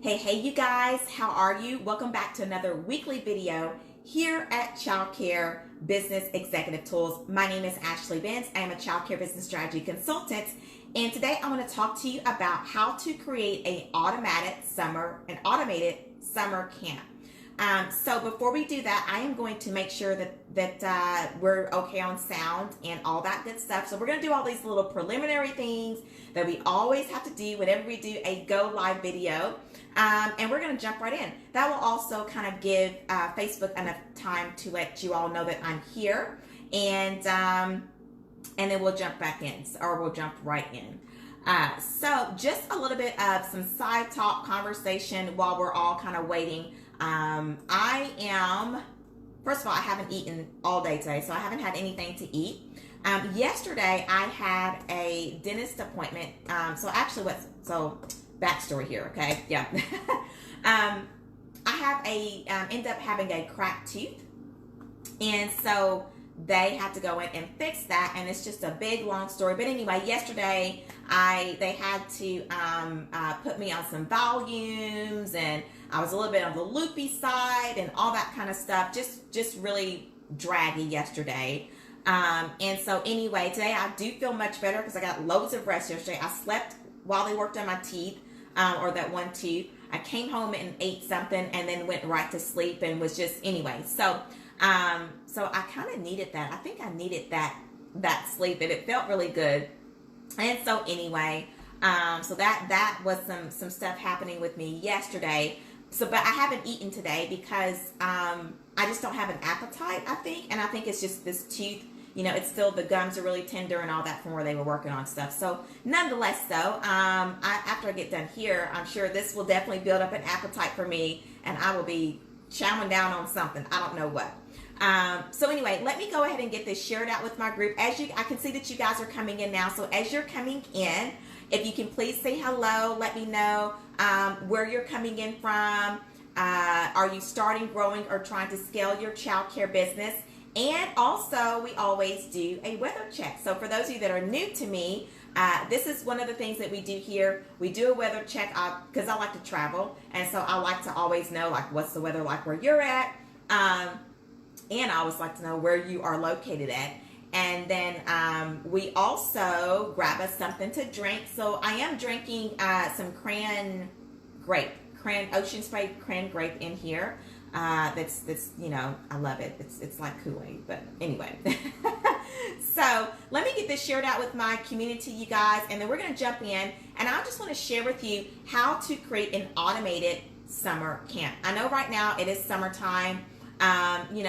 Hey you guys, how are you? Welcome back to another weekly video here at Childcare Business Executive Tools. My name is Ashley Benz. I am a childcare business strategy consultant, and today I want to talk to you about how to create an automated summer camp. So before we do that, I am going to make sure that we're okay on sound and all that good stuff. So we're going to do all these little preliminary things that we always have to do whenever we do a go live video. And we're going to jump right in. That will also kind of give Facebook enough time to let you all know that I'm here, and then we'll jump back in, or we'll jump right in. So just a little bit of some side talk conversation while we're all kind of waiting. First of all, I haven't eaten all day today, so I haven't had anything to eat. Yesterday I had a dentist appointment. Backstory here, okay? Yeah. I end up having a cracked tooth, and so they had to go in and fix that, and it's just a big long story. But anyway, yesterday they had to put me on some volumes, and I was a little bit on the loopy side and all that kind of stuff. Just really draggy yesterday. And so anyway, today I do feel much better because I got loads of rest yesterday. I slept while they worked on my teeth, or that one tooth. I came home and ate something and then went right to sleep and was just, anyway. So I kind of needed that. I think I needed that sleep, and it felt really good. And so anyway, so that was some stuff happening with me yesterday. But I haven't eaten today because I just don't have an appetite, I think. And I think it's just this tooth, it's still, the gums are really tender and all that from where they were working on stuff. So nonetheless though, after I get done here, I'm sure this will definitely build up an appetite for me, and I will be chowing down on something. I don't know what. So anyway, let me go ahead and get this shared out with my group. I can see that you guys are coming in now. So as you're coming in, if you can please say hello, let me know where you're coming in from. Are you starting, growing, or trying to scale your childcare business? And also, we always do a weather check. So for those of you that are new to me, this is one of the things that we do here. We do a weather check because I like to travel, and so I like to always know, like, what's the weather like where you're at, and I always like to know where you are located at. And then we also grab us something to drink. So I am drinking some ocean spray cran grape in here. That's I love it. It's like Kool-Aid, but anyway. So let me get this shared out with my community, you guys, and then we're going to jump in, and I just want to share with you how to create an automated summer camp. I know right now it is summertime.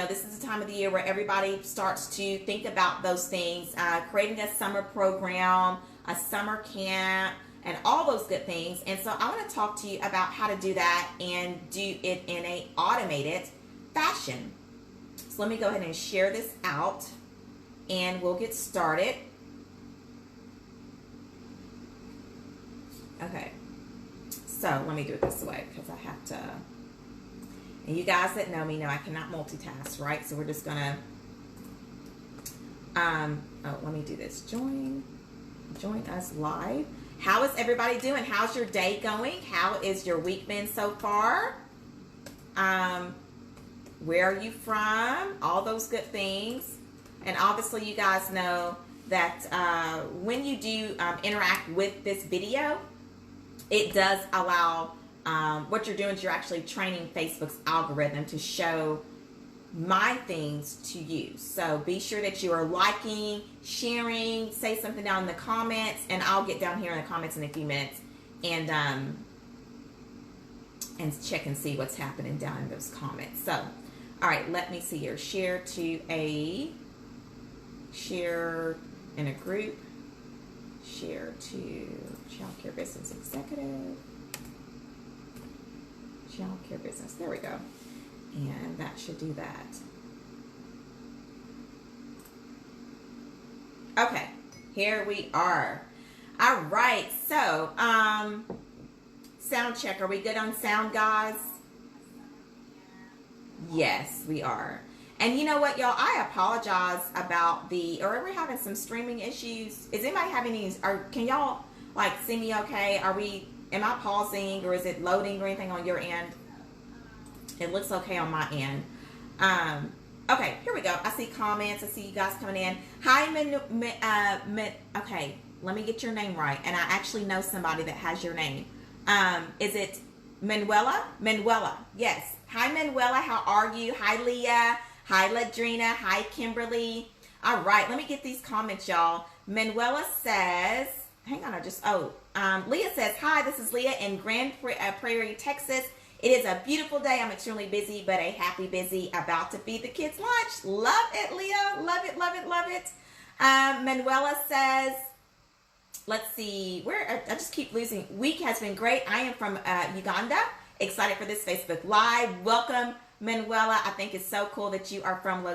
This is the time of the year where everybody starts to think about those things, creating a summer program, a summer camp, and all those good things. And so I want to talk to you about how to do that and do it in an automated fashion. So let me go ahead and share this out, and we'll get started. Okay, so let me do it this way because I have to, and you guys that know me know I cannot multitask, right? So we're just gonna, let me do this. Join us live. How is everybody doing? How's your day going? How is your week been so far? Where are you from? All those good things. And obviously you guys know that when you do interact with this video, it does allow, what you're doing is you're actually training Facebook's algorithm to show my things to you. So be sure that you are liking, sharing, say something down in the comments, and I'll get down here in the comments in a few minutes and check and see what's happening down in those comments. So, all right, let me see here. Share in a group. Share to Childcare Business Executive. Childcare Business. There we go. And that should do that. Okay, here we are. All right, so sound check. Are we good on sound, guys? Yes, we are. And you know what, y'all? I apologize about are we having some streaming issues? Is anybody having these? Can y'all see me okay? Are we am I pausing or is it loading or anything on your end? It looks okay on my end. Okay, here we go. I see comments. I see you guys coming in. Hi, okay, let me get your name right. And I actually know somebody that has your name. Is it Manuela? Manuela, yes. Hi, Manuela. How are you? Hi, Leah. Hi, Ladrina. Hi, Kimberly. All right, let me get these comments, y'all. Manuela says, hang on, Leah says, hi, this is Leah in Grand Prairie, Texas. It is a beautiful day. I'm extremely busy, but a happy busy, about to feed the kids lunch. Love it, Leah. Love it, love it, love it. Manuela says, let's see, I just keep losing. Week has been great. I am from Uganda. Excited for this Facebook Live. Welcome, Manuela. I think it's so cool that you are from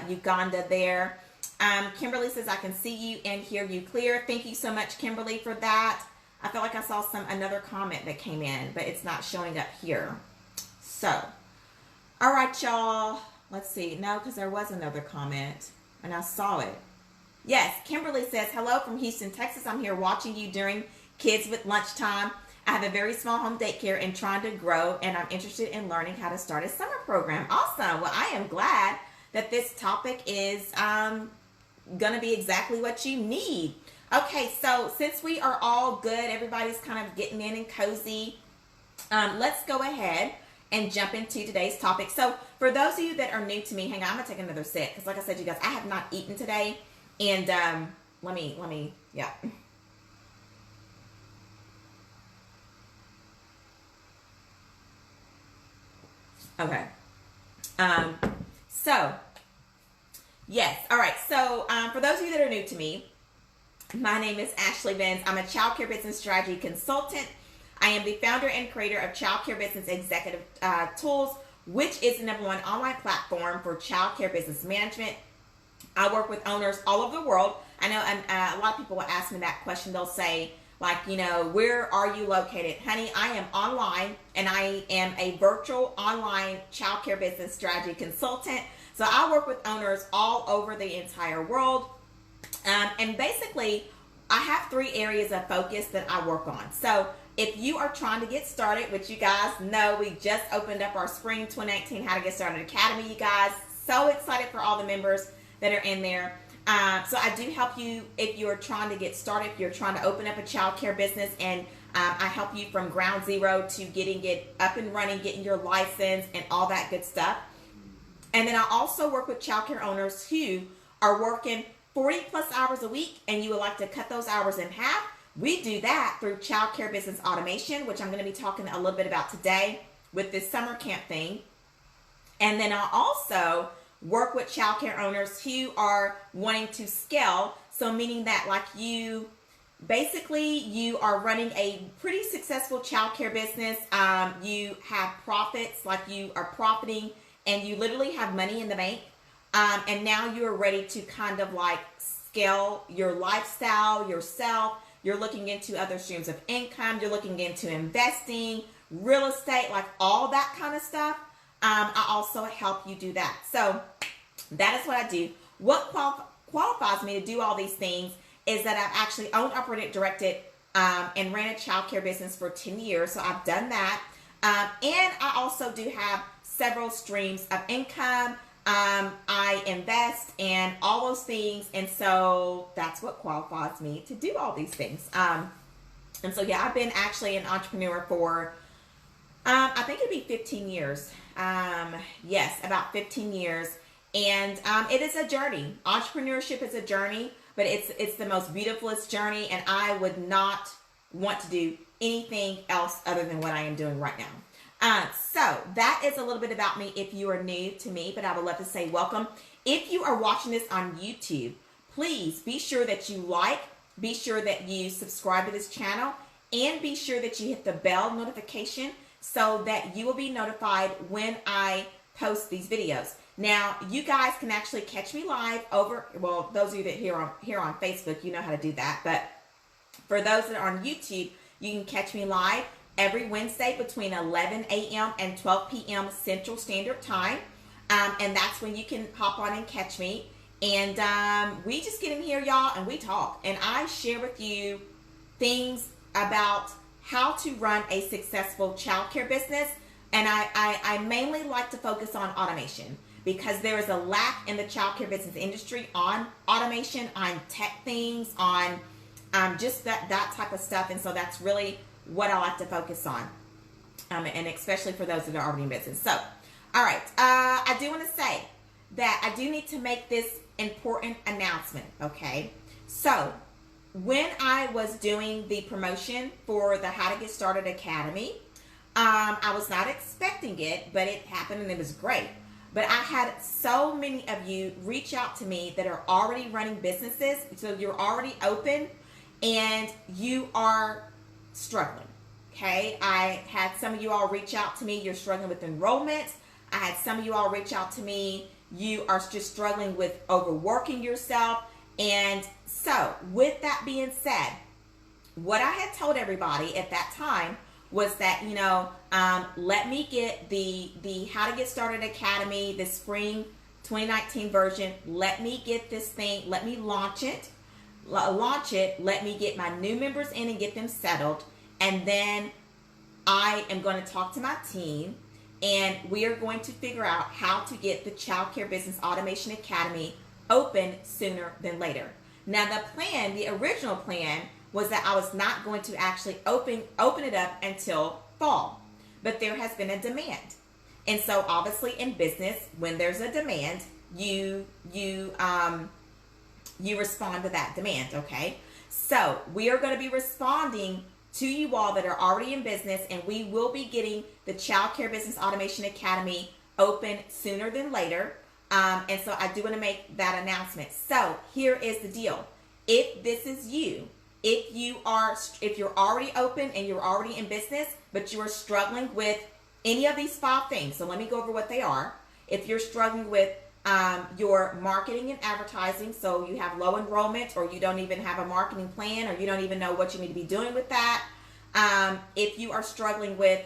Uganda there. Kimberly says, I can see you and hear you clear. Thank you so much, Kimberly, for that. I feel like I saw another comment that came in, but it's not showing up here. So, all right, y'all. Let's see. No, because there was another comment, and I saw it. Yes, Kimberly says, hello from Houston, Texas. I'm here watching you during kids with lunchtime. I have a very small home daycare and trying to grow, and I'm interested in learning how to start a summer program. Awesome. Well, I am glad that this topic is going to be exactly what you need. Okay, so since we are all good, everybody's kind of getting in and cozy, let's go ahead and jump into today's topic. So for those of you that are new to me, hang on, I'm going to take another sip because like I said, you guys, I have not eaten today. And let me, yeah. Okay. So, yes. All right. So for those of you that are new to me, my name is Ashley Benz. I'm a childcare business strategy consultant. I am the founder and creator of Childcare Business Executive Tools, which is the #1 online platform for childcare business management. I work with owners all over the world. I know a lot of people will ask me that question. They'll say, like, you know, where are you located? Honey, I am online, and I am a virtual online childcare business strategy consultant. So I work with owners all over the entire world. And basically, I have 3 areas of focus that I work on. So if you are trying to get started, which you guys know, we just opened up our Spring 2019 How to Get Started Academy, you guys. So excited for all the members that are in there. So I do help you if you're trying to get started, if you're trying to open up a childcare business, and I help you from ground zero to getting it up and running, getting your license and all that good stuff. And then I also work with childcare owners who are working 40 plus hours a week and you would like to cut those hours in half. We do that through childcare business automation, which I'm going to be talking a little bit about today with this summer camp thing. And then I also work with childcare owners who are wanting to scale. So meaning that like you, basically you are running a pretty successful childcare business. You have profits, like you are profiting and you literally have money in the bank. And now you're ready to kind of like scale your lifestyle, yourself. You're looking into other streams of income. You're looking into investing, real estate, like all that kind of stuff. I also help you do that. So that is what I do. What qualifies me to do all these things is that I've actually owned, operated, directed, and ran a childcare business for 10 years. So I've done that. And I also do have several streams of income. I invest and all those things. And so that's what qualifies me to do all these things. And so, yeah, I've been actually an entrepreneur for, I think it'd be 15 years. Yes, about 15 years. And it is a journey. Entrepreneurship is a journey, but it's the most beautifulest journey. And I would not want to do anything else other than what I am doing right now. So that is a little bit about me if you are new to me, but I would love to say welcome. If you are watching this on YouTube, please be sure that you like, be sure that you subscribe to this channel, and be sure that you hit the bell notification so that you will be notified when I post these videos. Now, you guys can actually catch me live over, well, those of you that here on Facebook, you know how to do that. But for those that are on YouTube, you can catch me live every Wednesday between 11 a.m. and 12 p.m. Central Standard Time. And that's when you can hop on and catch me. And we just get in here, y'all, and we talk. And I share with you things about how to run a successful childcare business. And I mainly like to focus on automation because there is a lack in the childcare business industry on automation, on tech things, on just that type of stuff. And so that's really what I like to focus on, and especially for those that are already in business. So, all right, I do want to say that I do need to make this important announcement, okay? So, when I was doing the promotion for the How to Get Started Academy, I was not expecting it, but it happened and it was great. But I had so many of you reach out to me that are already running businesses, so you're already open and you are struggling, okay? I had some of you all reach out to me, you're struggling with enrollment. I had some of you all reach out to me, you are just struggling with overworking yourself. And so with that being said, what I had told everybody at that time was that, you know, let me get the How to Get Started Academy, the spring 2019 version. Let me get this thing, let me launch it, let me get my new members in and get them settled. And then I am going to talk to my team and we are going to figure out how to get the Childcare Business Automation Academy open sooner than later. Now the plan, the original plan, was that I was not going to actually open it up until fall. But there has been a demand. And so obviously in business, when there's a demand, you respond to that demand, okay? So we are going to be responding to you all that are already in business, and we will be getting the Childcare Business Automation Academy open sooner than later. And so I do want to make that announcement. So here is the deal. If this is you, if you're already open and you're already in business, but you are struggling with any of these 5 things, so let me go over what they are. If you're struggling with your marketing and advertising, so you have low enrollment, or you don't even have a marketing plan, or you don't even know what you need to be doing with that. If you are struggling with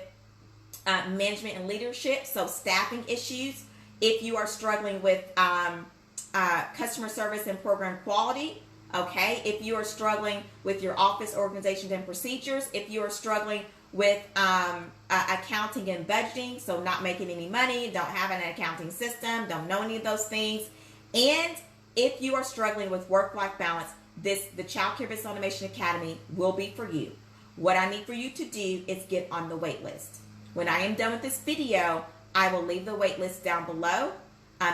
management and leadership, so staffing issues. If you are struggling with customer service and program quality, okay. If you are struggling with your office organizations and procedures, if you are struggling with accounting and budgeting, so not making any money, don't have an accounting system, don't know any of those things, and if you are struggling with work-life balance, the Childcare Business Automation Academy will be for you. What I need for you to do is get on the wait list. When I am done with this video, I will leave the wait list down below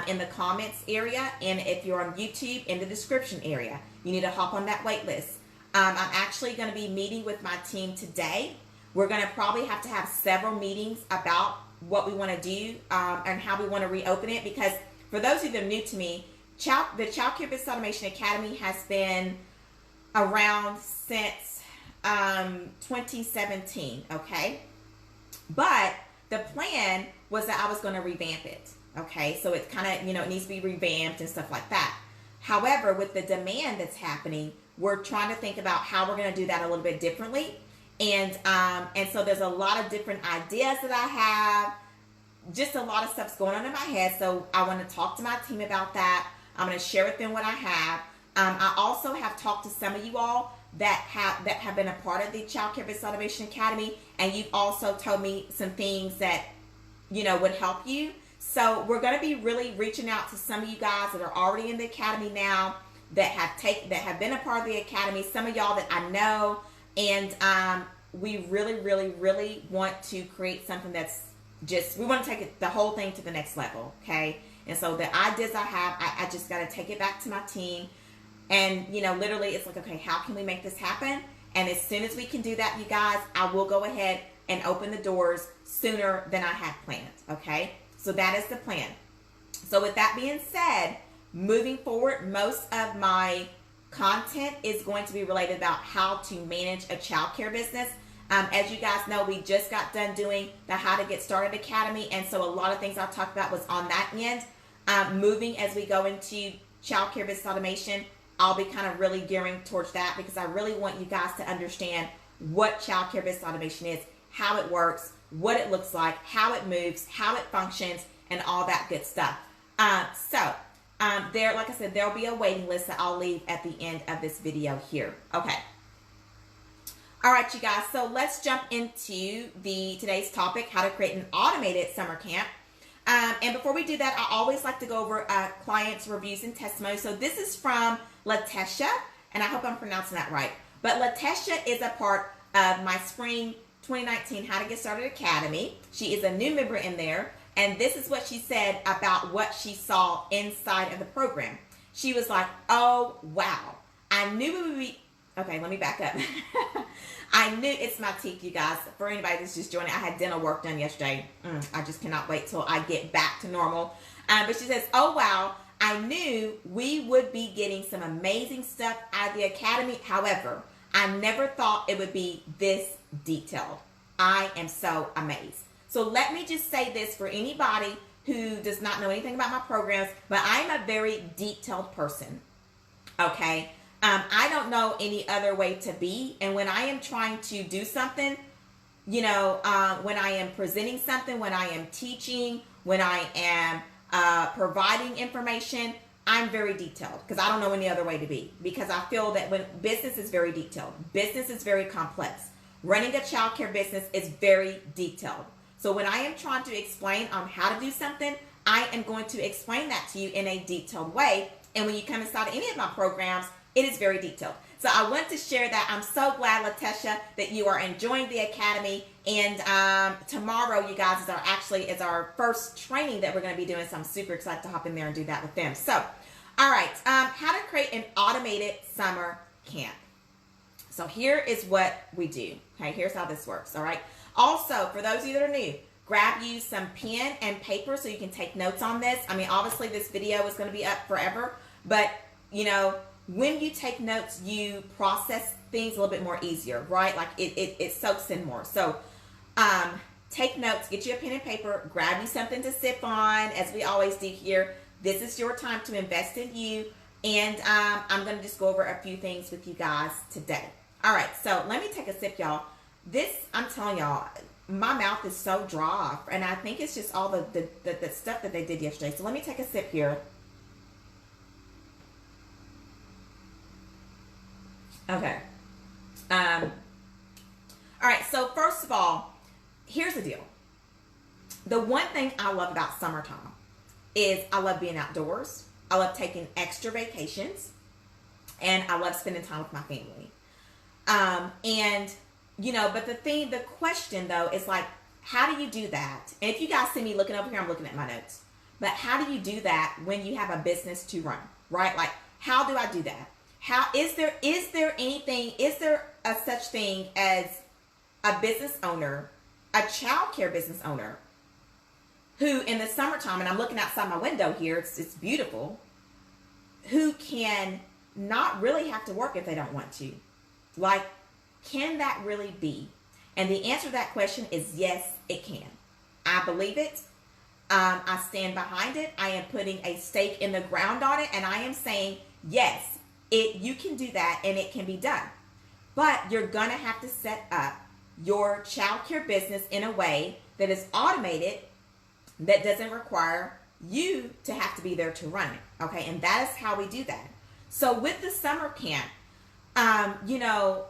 in the comments area, and if you're on YouTube, in the description area. You need to hop on that wait list. I'm actually going to be meeting with my team today. We're going to probably have to have several meetings about what we want to do and how we want to reopen it, because for those of you that are new to me, the Childcare Business Automation Academy has been around since 2017, okay? But the plan was that I was going to revamp it, okay? So it's kind of, you know, it needs to be revamped and stuff like that. However, with the demand that's happening, we're trying to think about how we're going to do that a little bit differently. And so there's a lot of different ideas that I have, just a lot of stuff's going on in my head. So I want to talk to my team about that. I'm going to share with them what I have. I also have talked to some of you all that have been a part of the Childcare Business Automation Academy, and you've also told me some things that, you know, would help you. So we're going to be really reaching out to some of you guys that are already in the academy now, that have been a part of the academy, some of y'all that I know, and we really want to create something that's we want to take the whole thing to the next level, okay? And so the ideas I have, I just got to take it back to my team, and, you know, literally it's like, okay, how can we make this happen? And as soon as we can do that, you guys, I will go ahead and open the doors sooner than I had planned, okay? So that is the plan. So with that being said, moving forward, most of my content is going to be related about how to manage a childcare business. As you guys know, we just got done doing the How to Get Started Academy, and so a lot of things I talked about was on that end. Moving as we go into Childcare Business Automation, I'll be kind of really gearing towards that, because I really want you guys to understand what Childcare Business Automation is, how it works, what it looks like, how it moves, how it functions, and all that good stuff. There, like I said, there'll be a waiting list that I'll leave at the end of this video here. Okay. All right, you guys, so let's jump into today's topic, how to create an automated summer camp. And before we do that, I always like to go over clients' reviews and testimonies. So this is from Latesha, and I hope I'm pronouncing that right. But Latesha is a part of my spring 2019 How to Get Started Academy. She is a new member in there, and this is what she said about what she saw inside of the program. She was like, oh, wow. I knew we would be... Okay, let me back up. I knew, it's my teeth, you guys. For anybody that's just joining, I had dental work done yesterday. I just cannot wait till I get back to normal. But she says, oh, wow, I knew we would be getting some amazing stuff out of the academy. However, I never thought it would be this detailed. I am so amazed. So let me just say this for anybody who does not know anything about my programs, but I'm a very detailed person, okay? I don't know any other way to be. And when I am trying to do something, you know, when I am presenting something, when I am teaching, when I am providing information, I'm very detailed because I don't know any other way to be. Because I feel that when business is very detailed, business is very complex. Running a childcare business is very detailed. So when I am trying to explain on how to do something, I am going to explain that to you in a detailed way. And when you come inside any of my programs, it is very detailed. So I want to share that. I'm so glad, Latesha, that you are enjoying the academy. And tomorrow, you guys, is our first training that we're going to be doing. So I'm super excited to hop in there and do that with them. So, all right, how to create an automated summer camp. So here is what we do. Okay, here's how this works. All right. Also, for those of you that are new, grab you some pen and paper so you can take notes on this. I mean, obviously, this video is going to be up forever, but you know, when you take notes, you process things a little bit more easier, right? Like it soaks in more. So take notes, get you a pen and paper, grab you something to sip on, as we always do here. This is your time to invest in you. And I'm going to just go over a few things with you guys today. All right, so let me take a sip, y'all. This, I'm telling y'all, my mouth is so dry. And I think it's just all the stuff that they did yesterday. So let me take a sip here. Okay. All right. So first of all, here's the deal. The one thing I love about summertime is I love being outdoors. I love taking extra vacations, and I love spending time with my family. And you know, but the question though is like, how do you do that? And if you guys see me looking over here, I'm looking at my notes. But how do you do that when you have a business to run, right? Like, how do I do that? How is there a such thing as a business owner, a childcare business owner, who in the summertime, and I'm looking outside my window here, it's beautiful, who can not really have to work if they don't want to? Like, can that really be? And the answer to that question is yes, it can. I believe it. I stand behind it. I am putting a stake in the ground on it, and I am saying yes. You can do that, and it can be done. But you're going to have to set up your childcare business in a way that is automated, that doesn't require you to have to be there to run it. Okay, and that is how we do that. So with the summer camp, you know,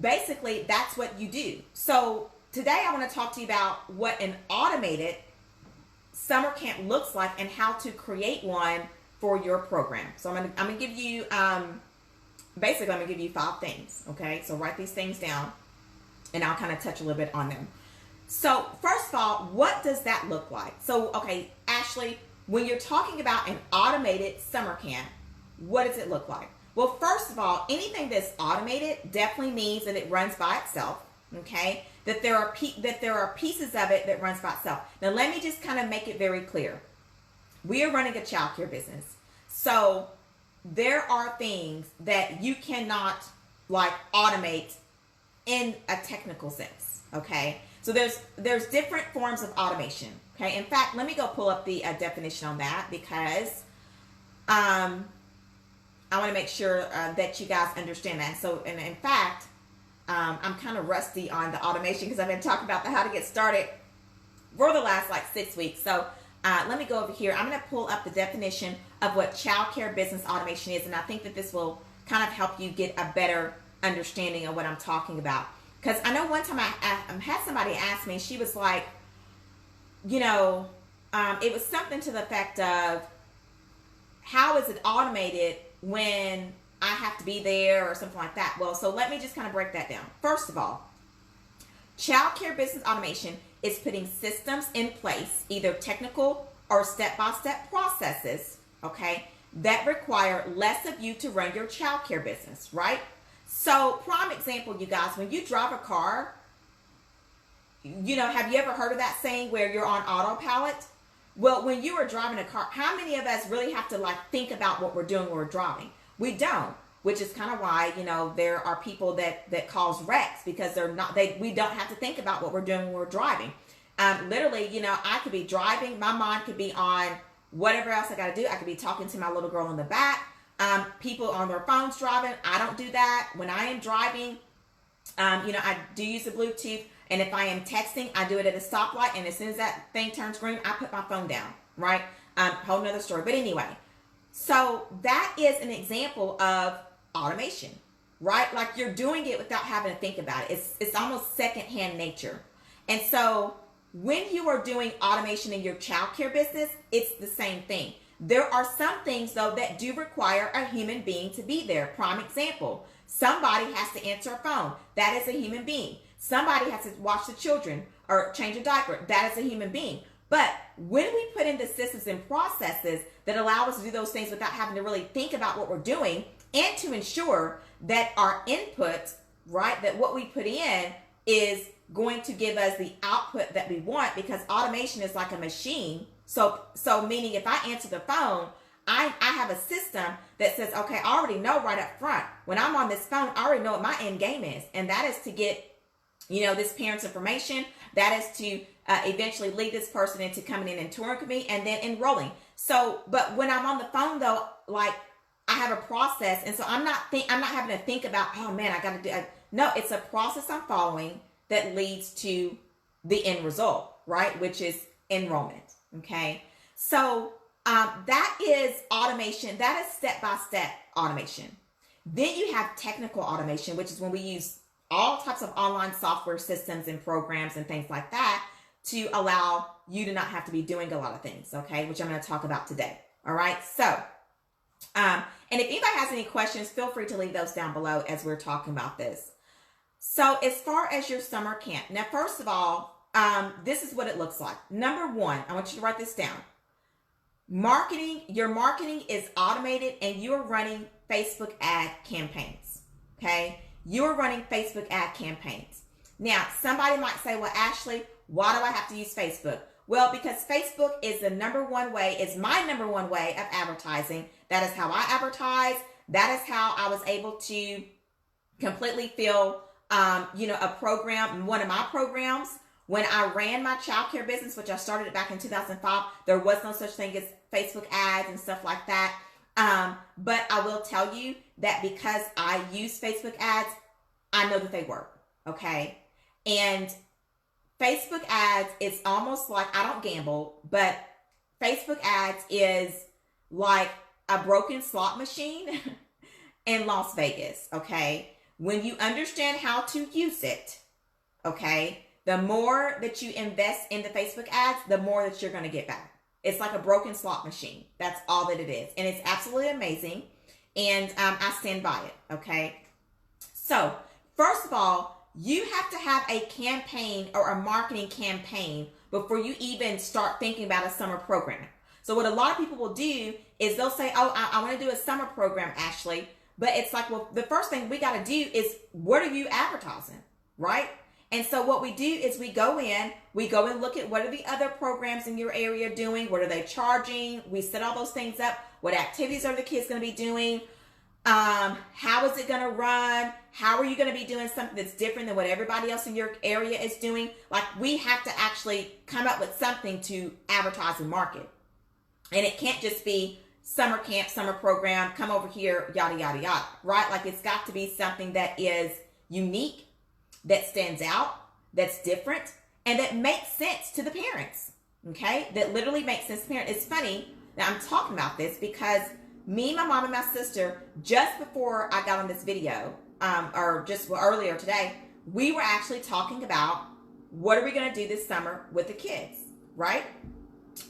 basically that's what you do. So today I want to talk to you about what an automated summer camp looks like and how to create one for your program. So I'm gonna give you basically I'm gonna give you 5 things. Okay, so write these things down, and I'll kind of touch a little bit on them. So first of all, what does that look like? So okay, Ashley, when you're talking about an automated summer camp, what does it look like? Well, first of all, anything that's automated definitely means that it runs by itself. Okay, that there are pieces of it that runs by itself. Now let me just kind of make it very clear. We are running a childcare business. So there are things that you cannot like automate in a technical sense. Okay. So there's different forms of automation. Okay. In fact, let me go pull up the definition on that, because I want to make sure that you guys understand that. So, and in fact, I'm kind of rusty on the automation because I've been talking about how to get started for the last like 6 weeks. So let me go over here. I'm going to pull up the definition of what childcare business automation is, and I think that this will kind of help you get a better understanding of what I'm talking about. Because I know one time I had somebody ask me, she was like, you know, it was something to the effect of, how is it automated when I have to be there or something like that? Well, so let me just kind of break that down. First of all, childcare business automation is putting systems in place, either technical or step-by-step processes, okay, that require less of you to run your childcare business, right? So, prime example, you guys, when you drive a car, you know, have you ever heard of that saying where you're on autopilot? Well, when you are driving a car, how many of us really have to like think about what we're doing when we're driving? We don't, which is kind of why, you know, there are people that cause wrecks, because we don't have to think about what we're doing when we're driving. Literally, you know, I could be driving, my mind could be on whatever else I got to do. I could be talking to my little girl in the back. People on their phones driving. I don't do that. When I am driving, you know, I do use the Bluetooth. And if I am texting, I do it at a stoplight. And as soon as that thing turns green, I put my phone down, right? Whole nother story. But anyway, so that is an example of automation, right? Like you're doing it without having to think about it. It's almost secondhand nature. And so when you are doing automation in your childcare business, it's the same thing. There are some things, though, that do require a human being to be there. Prime example, somebody has to answer a phone. That is a human being. Somebody has to watch the children or change a diaper. That is a human being. But when we put in the systems and processes that allow us to do those things without having to really think about what we're doing, and to ensure that our input, right, that what we put in is going to give us the output that we want, because automation is like a machine. So meaning if I answer the phone, I have a system that says, okay, I already know right up front, when I'm on this phone, I already know what my end game is. And that is to get, you know, this parent's information. That is to eventually lead this person into coming in and touring with me and then enrolling. So, but when I'm on the phone though, like I have a process. And so I'm not having to think about, oh man, I got to do, no, it's a process I'm following that leads to the end result, right? Which is enrollment. Okay. So, that is automation. That is step-by-step automation. Then you have technical automation, which is when we use all types of online software systems and programs and things like that to allow you to not have to be doing a lot of things, okay, which I'm going to talk about today. All right. So, and if anybody has any questions, feel free to leave those down below as we're talking about this. So as far as your summer camp, now, first of all, this is what it looks like. Number one, I want you to write this down. Your marketing is automated and you're running Facebook ad campaigns, okay? You're running Facebook ad campaigns. Now, somebody might say, well, Ashley, why do I have to use Facebook? Well, because Facebook is the number one way, is my number one way of advertising. That is how I advertise. That is how I was able to completely fill, a program, one of my programs. When I ran my childcare business, which I started back in 2005, there was no such thing as Facebook ads and stuff like that. But I will tell you that because I use Facebook ads, I know that they work, okay? And Facebook ads, it's almost like, I don't gamble, but Facebook ads is like a broken slot machine in Las Vegas, okay? When you understand how to use it, okay, the more that you invest in the Facebook ads, the more that you're going to get back. It's like a broken slot machine. That's all that it is. And it's absolutely amazing. And I stand by it, okay? So, first of all, you have to have a campaign or a marketing campaign before you even start thinking about a summer program. So what a lot of people will do is they'll say, oh, I want to do a summer program, Ashley. But it's like, well, the first thing we got to do is, what are you advertising, right? And so what we do is we go and look at what are the other programs in your area doing? What are they charging? We set all those things up. What activities are the kids going to be doing? How is it going to run? How are you going to be doing something that's different than what everybody else in your area is doing? Like, we have to actually come up with something to advertise and market. And it can't just be summer camp, summer program, come over here, yada, yada, yada, right? Like, it's got to be something that is unique, that stands out, that's different, and that makes sense to the parents, okay? That literally makes sense to the parents. It's funny that I'm talking about this because me, my mom, and my sister, just before I got on this video, or just earlier today, we were actually talking about what are we going to do this summer with the kids, right?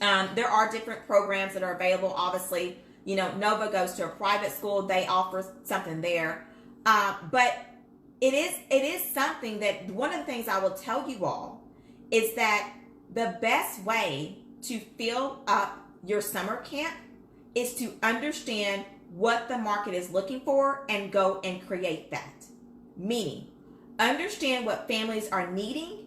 There are different programs that are available. Obviously, Nova goes to a private school. They offer something there. But it is something that one of the things I will tell you all is that the best way to fill up your summer camp is to understand what the market is looking for and go and create that. Meaning, understand what families are needing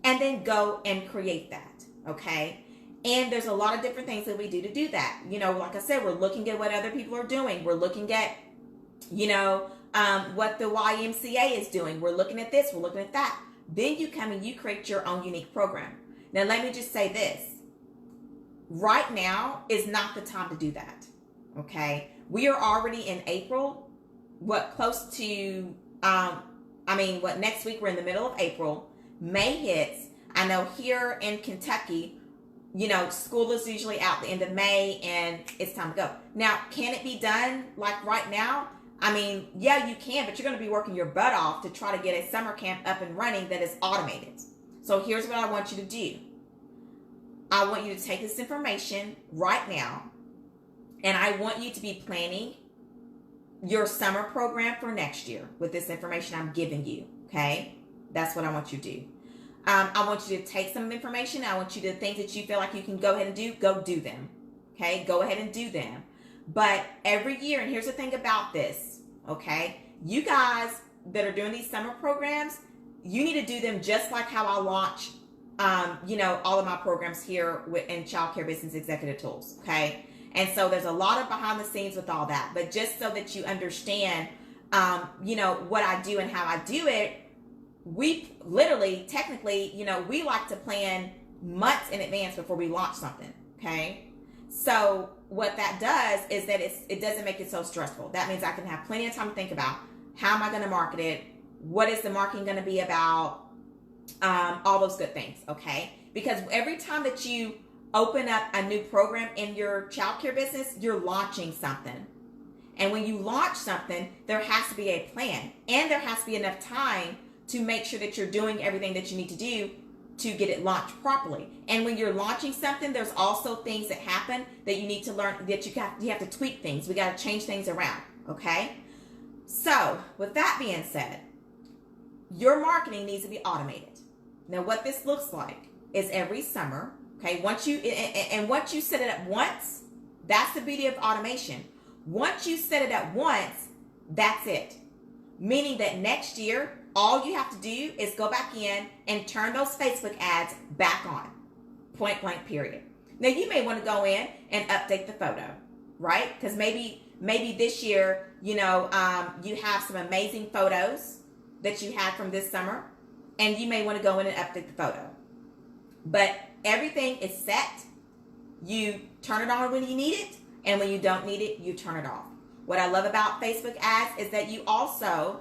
and then go and create that, okay? And there's a lot of different things that we do to do that. Like I said, we're looking at what other people are doing. We're looking at, what the YMCA is doing. We're looking at this, we're looking at that. Then you come and you create your own unique program. Now, let me just say this. Right now is not the time to do that, okay? We are already in April. Close to, next week we're in the middle of April. May hits. I know here in Kentucky, school is usually out the end of May and it's time to go. Now, can it be done like right now? Yeah, you can, but you're going to be working your butt off to try to get a summer camp up and running that is automated. So here's what I want you to do. I want you to take this information right now, and I want you to be planning your summer program for next year with this information I'm giving you, okay? That's what I want you to do. I want you to take some information. I want you to think that you feel like you can go ahead and go do them, okay? Go ahead and do them. But every year, and here's the thing about this, okay? You guys that are doing these summer programs, you need to do them just like how I launch all of my programs here in Childcare Business Executive Tools, okay? And so there's a lot of behind the scenes with all that, but just so that you understand, what I do and how I do it, we literally, technically, we like to plan months in advance before we launch something, okay? So what that does is that it doesn't make it so stressful. That means I can have plenty of time to think about how am I going to market it? What is the marketing going to be about? All those good things, okay? Because every time that you open up a new program in your childcare business, you're launching something. And when you launch something, there has to be a plan. And there has to be enough time to make sure that you're doing everything that you need to do to get it launched properly. And when you're launching something, there's also things that happen that you need to learn, that you have to tweak things. We got to change things around, okay? So, with that being said, your marketing needs to be automated. Now, what this looks like is every summer, okay, once you set it up once, that's the beauty of automation. Once you set it up once, that's it. Meaning that next year, all you have to do is go back in and turn those Facebook ads back on. Point blank, period. Now, you may want to go in and update the photo, right? Because maybe this year, you have some amazing photos that you had from this summer, and you may want to go in and update the photo. But everything is set. You turn it on when you need it, and when you don't need it, you turn it off. What I love about Facebook ads is that you also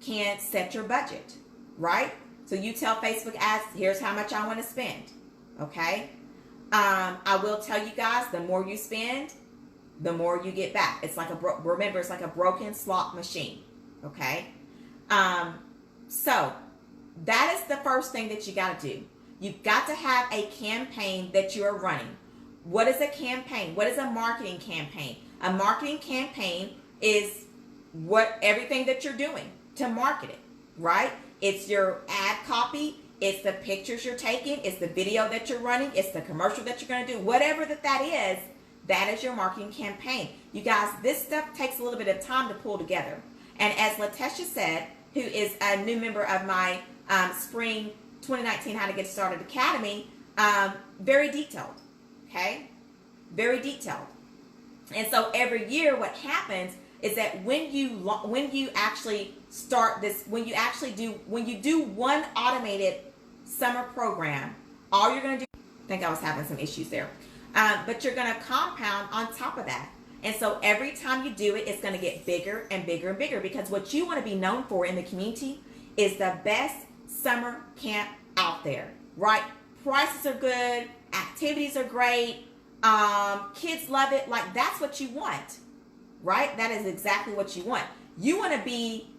can set your budget, right? So you tell Facebook ads, here's how much I want to spend, okay? I will tell you guys, the more you spend, the more you get back. It's like remember, it's like a broken slot machine, okay? So that is the first thing that you got to do. You've got to have a campaign that you are running. What is a campaign? What is a marketing campaign? A marketing campaign is everything that you're doing to market it, right? It's your ad copy. It's the pictures you're taking. It's the video that you're running. It's the commercial that you're going to do. Whatever that is your marketing campaign. You guys, this stuff takes a little bit of time to pull together. And as Latesha said, who is a new member of my Spring 2019 How to Get Started Academy, very detailed, okay? Very detailed. And so every year what happens is that when you actually start this, when you do one automated summer program, all you're going to do, I think I was having some issues there, but you're going to compound on top of that. And so every time you do it, it's going to get bigger and bigger and bigger, because what you want to be known for in the community is the best summer camp out there, right? Prices are good, activities are great, kids love it. Like, that's what you want, right? That is exactly what you want. You want to be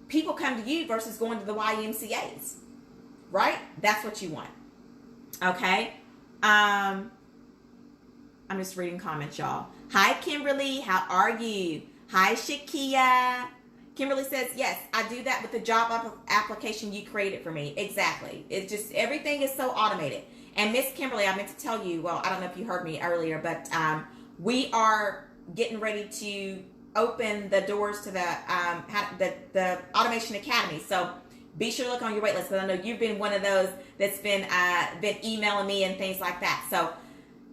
people come to you versus going to the YMCAs, right? That's what you want. Okay. I'm just reading comments, y'all. Hi, Kimberly. How are you? Hi, Shakia. Kimberly says, yes, I do that with the job application you created for me. Exactly. It's just, everything is so automated. And Miss Kimberly, I meant to tell you, well, I don't know if you heard me earlier, but we are getting ready to open the doors to the Automation Academy. So be sure to look on your waitlist, because I know you've been one of those that's been emailing me and things like that. So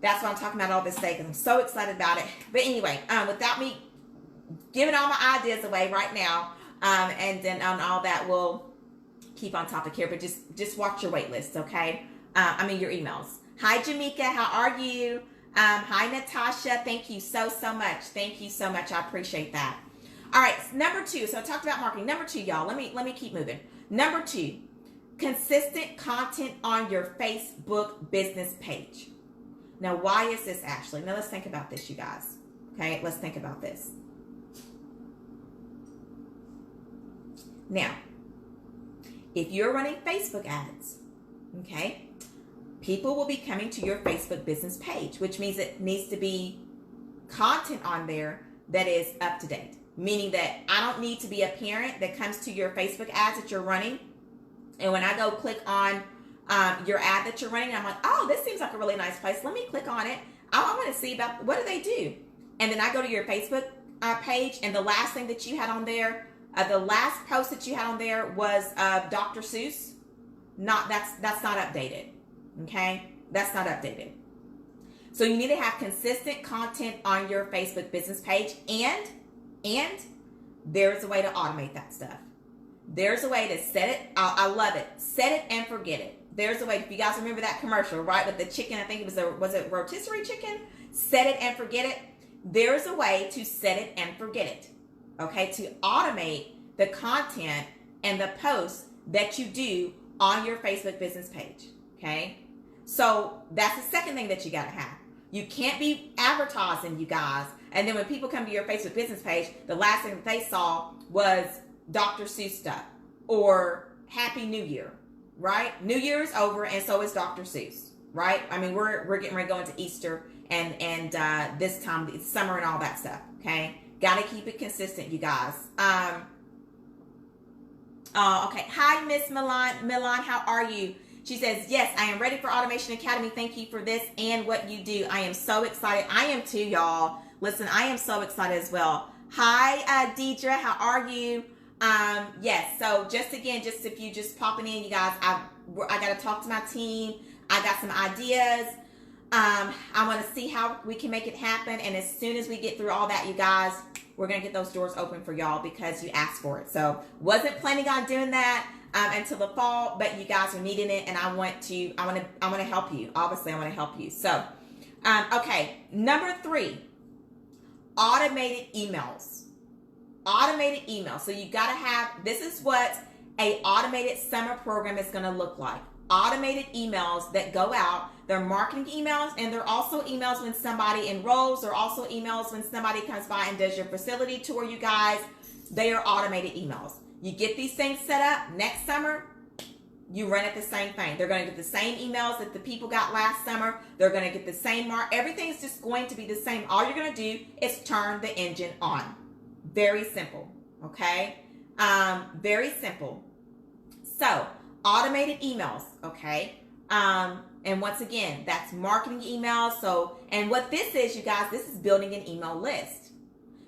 that's why I'm talking about all this today, because I'm so excited about it. But anyway, without me giving all my ideas away right now, and then on all that, we'll keep on topic here. But just watch your waitlist, okay? Your emails. Hi, Jamaica. How are you? Hi, Natasha. Thank you so much. Thank you so much. I appreciate that. All right, number 2. So I talked about marketing. Number 2, y'all. Let me keep moving. Number 2, consistent content on your Facebook business page. Now, why is this, Ashley? Now, let's think about this, you guys. Okay, let's think about this. Now, if you're running Facebook ads, okay, people will be coming to your Facebook business page, which means it needs to be content on there that is up to date. Meaning that I don't need to be a parent that comes to your Facebook ads that you're running, and when I go click on your ad that you're running, I'm like, oh, this seems like a really nice place. Let me click on it. I want to see about what do they do. And then I go to your Facebook page, and the last thing that you had on there, the last post that you had on there was Dr. Seuss. That's not updated. Okay, that's not updated. So you need to have consistent content on your Facebook business page, and there's a way to automate that stuff. There's a way to set it. I love it. Set it and forget it. There's a way. If you guys remember that commercial, right, with the chicken, I think it was it rotisserie chicken? Set it and forget it. There's a way to set it and forget it. Okay, to automate the content and the posts that you do on your Facebook business page. Okay, so that's the second thing that you got to have. You can't be advertising, you guys, and then when people come to your Facebook business page, the last thing that they saw was Dr. Seuss stuff or Happy New Year, right? New Year is over, and so is Dr. Seuss, right? I mean, we're getting ready to go into Easter and this time, it's summer and all that stuff, okay? Got to keep it consistent, you guys. Okay. Hi, Miss Milan. Milan, how are you? She says, yes, I am ready for Automation Academy. Thank you for this and what you do. I am so excited. I am too, y'all. Listen, I am so excited as well. Hi, Deidre. How are you? Yes. So just if you just popping in, you guys, I got to talk to my team. I got some ideas. I want to see how we can make it happen. And as soon as we get through all that, you guys, we're going to get those doors open for y'all because you asked for it. So wasn't planning on doing that until the fall, but you guys are needing it, and I want to help you. Obviously, I want to help you. So, okay, number 3, automated emails. Automated emails. So you got to have, this is what a automated summer program is going to look like. Automated emails that go out. They're marketing emails, and they're also emails when somebody enrolls. They're also emails when somebody comes by and does your facility tour, you guys. They are automated emails. You get these things set up next summer, you run it the same thing. They're going to get the same emails that the people got last summer. They're going to get the same mark. Everything's just going to be the same. All you're going to do is turn the engine on. Very simple. Okay? Very simple. So, automated emails. Okay? And once again, that's marketing emails. So, and what this is, you guys, this is building an email list.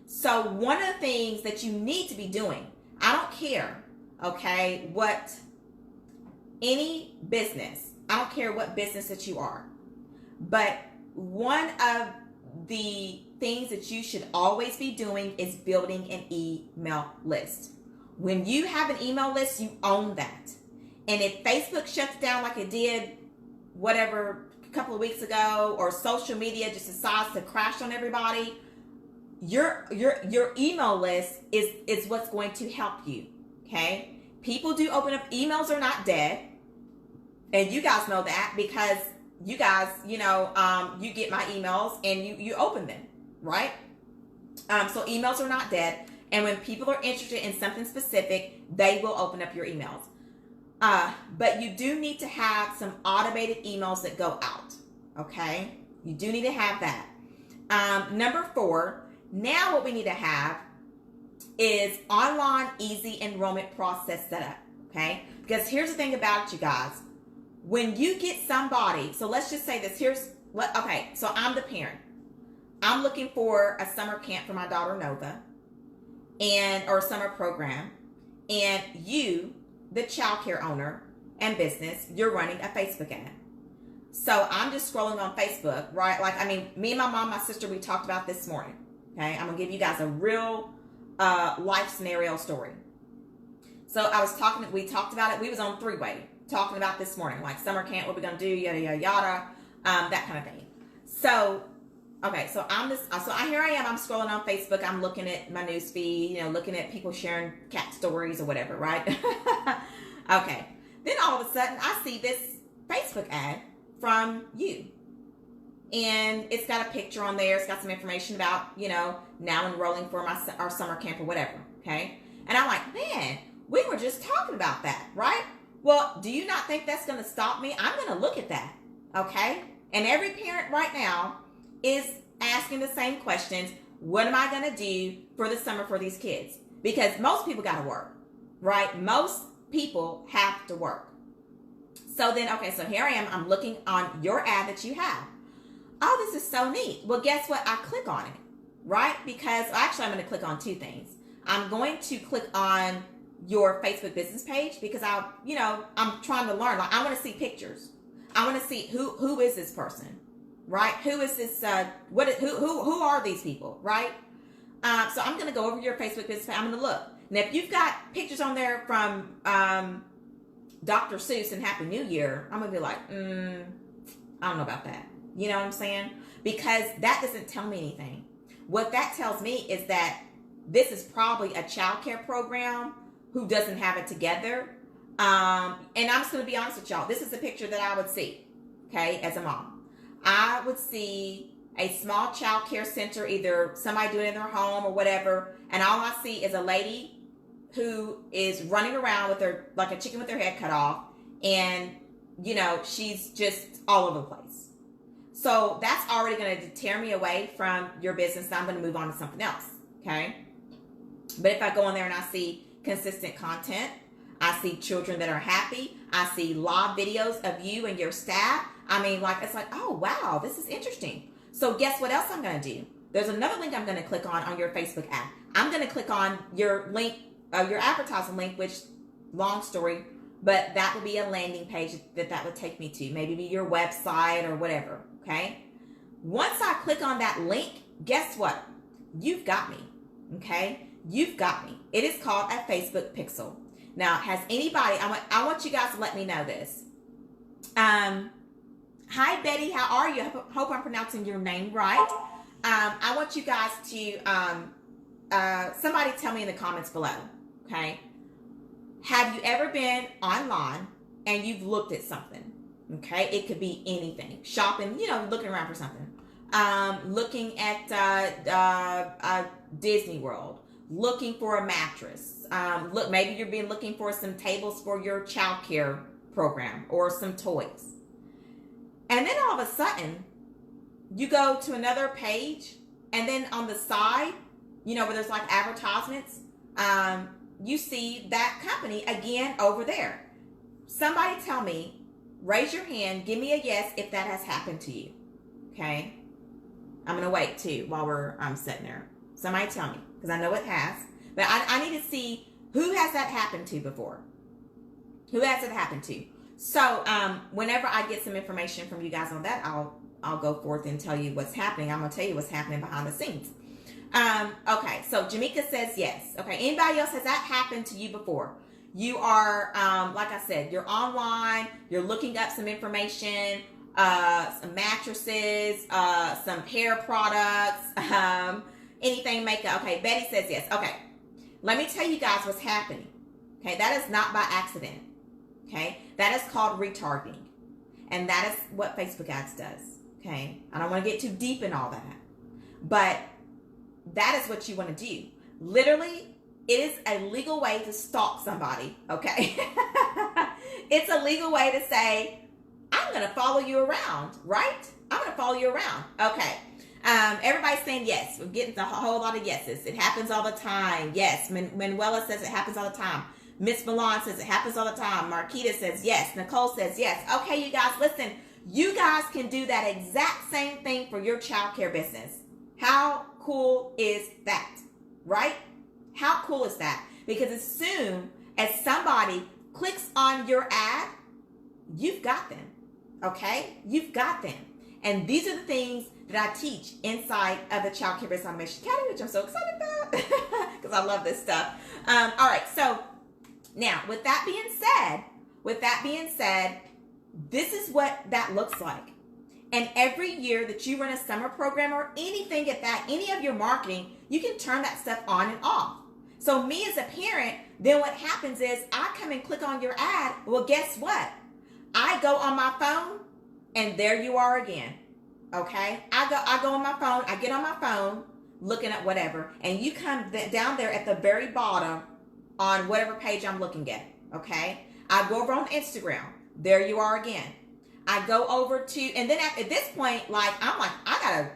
So, one of the things that you need to be doing, I don't care, okay, what any business, I don't care what business that you are, but one of the things that you should always be doing is building an email list. When you have an email list, you own that. And if Facebook shuts down like it did, whatever, a couple of weeks ago, or social media just decides to crash on everybody, your email list is what's going to help you. Okay, people do open up. Emails are not dead, and you guys know that because you guys, you get my emails and you open them, right? So emails are not dead, And when people are interested in something specific, they will open up your emails. But you do need to have some automated emails that go out. Okay? You do need to have that. Number 4, now what we need to have is online easy enrollment process set up. Okay? Because here's the thing about it, you guys. When you get somebody, so let's just say this, okay, so I'm the parent. I'm looking for a summer camp for my daughter Nova, or a summer program, and you, the childcare owner and business, you're running a Facebook ad. So I'm just scrolling on Facebook, right? Like, I mean, me and my mom, my sister, we talked about this morning. Okay, I'm gonna give you guys a real life scenario story. So we talked about it. We was on 3-way talking about this morning, like summer camp, what we gonna do, yada yada yada, that kind of thing. So, okay, so here I am. I'm scrolling on Facebook. I'm looking at my news feed, looking at people sharing cat stories or whatever, right? Okay. Then all of a sudden, I see this Facebook ad from you. And it's got a picture on there. It's got some information about, now enrolling for our summer camp or whatever. Okay. And I'm like, man, we were just talking about that, right? Well, do you not think that's going to stop me? I'm going to look at that. Okay. And every parent right now is asking the same questions. What am I going to do for the summer for these kids? Because most people got to work, right? Most people have to work. So then, okay, so here I am. I'm looking on your ad that you have. Oh, this is so neat. Well, guess what? I click on it, right? Because actually, I'm going to click on 2 things. I'm going to click on your Facebook business page because I'm trying to learn. Like, I want to see pictures. I want to see who is this person, right? Who is this? Who are these people, right? So I'm going to go over your Facebook business page. I'm going to look. Now, if you've got pictures on there from Dr. Seuss and Happy New Year, I'm going to be like, I don't know about that. You know what I'm saying? Because that doesn't tell me anything. What that tells me is that this is probably a childcare program who doesn't have it together. And I'm just going to be honest with y'all. This is a picture that I would see, okay, as a mom. I would see a small childcare center, either somebody doing it in their home or whatever, and all I see is a lady who is running around with her, like a chicken with her head cut off, and, she's just all over the place. So that's already going to tear me away from your business, and I'm going to move on to something else, okay? But if I go in there and I see consistent content, I see children that are happy, I see live videos of you and your staff, it's like, oh, wow, this is interesting. So guess what else I'm going to do? There's another link I'm going to click on your Facebook ad. I'm going to click on your link, your advertising link, which, long story, but that would be a landing page that would take me to. Maybe your website or whatever, okay? Once I click on that link, guess what? You've got me, okay? You've got me. It is called a Facebook pixel. Now, has anybody, I want you guys to let me know this. Hi, Betty. How are you? I hope I'm pronouncing your name right. I want you guys to, somebody tell me in the comments below, okay? Have you ever been online and you've looked at something, okay? It could be anything. Shopping, looking around for something. Looking at Disney World. Looking for a mattress. Maybe you've been looking for some tables for your childcare program or some toys. And then all of a sudden, you go to another page, and then on the side, where there's like advertisements, you see that company again over there. Somebody tell me, raise your hand, give me a yes if that has happened to you. Okay? I'm going to wait too while I'm sitting there. Somebody tell me, because I know it has. But I need to see who has that happened to before. Who has it happened to? So whenever I get some information from you guys on that, I'll go forth and tell you what's happening. I'm going to tell you what's happening behind the scenes. Okay, so Jamaica says yes. Okay, anybody else, has that happened to you before? You are, like I said, you're online, you're looking up some information, some mattresses, some hair products, anything makeup. Okay, Betty says yes. Okay, let me tell you guys what's happening. Okay, that is not by accident. Okay, that is called retargeting. And that is what Facebook ads does. Okay, I don't want to get too deep in all that. But that is what you want to do. Literally, it is a legal way to stalk somebody, okay? It's a legal way to say, I'm going to follow you around, right? I'm going to follow you around. Okay. Everybody's saying yes. We're getting a whole lot of yeses. It happens all the time. Yes. Manuela says it happens all the time. Miss Milan says it happens all the time. Marquita says yes. Nicole says yes. Okay, you guys, listen. You guys can do that exact same thing for your childcare business. How cool is that? Right? How cool is that? Because as soon as somebody clicks on your ad, you've got them. Okay? You've got them. And these are the things that I teach inside of the Childcare Business Automation Academy, which I'm so excited about because I love this stuff. All right. So now with that being said, this is what that looks like. And every year that you run a summer program or anything at that, any of your marketing, you can turn that stuff on and off. So me as a parent, then what happens is I come and click on your ad. Well, guess what? I go on my phone and there you are again. Okay? I go on my phone, I get on my phone looking at whatever, and you come down there at the very bottom on whatever page I'm looking at. Okay? I go over on Instagram. There you are again. I go over to, and then at this point, like, I'm like, I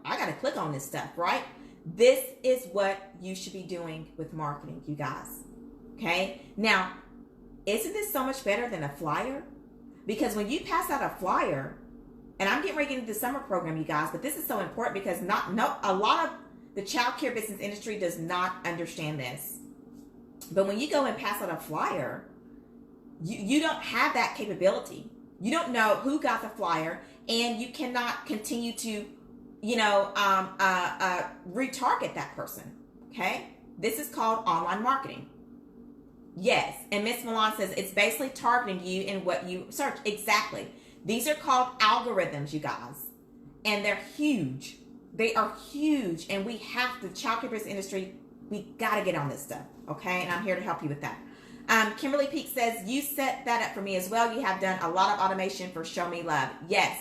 gotta click on this stuff, right? This is what you should be doing with marketing, you guys. Okay? Now, isn't this so much better than a flyer? Because when you pass out a flyer, and I'm getting ready to get into the summer program, you guys, but this is so important because a lot of the childcare business industry does not understand this. But when you go and pass out a flyer, you don't have that capability. You don't know who got the flyer, and you cannot continue to, retarget that person. Okay? This is called online marketing. Yes, and Miss Milan says it's basically targeting you in what you search. Exactly. These are called algorithms, you guys, and they're huge. They are huge, and we have the childcare business industry. We got to get on this stuff, okay? And I'm here to help you with that. Kimberly Peak says, you set that up for me as well. You have done a lot of automation for Show Me Love. Yes.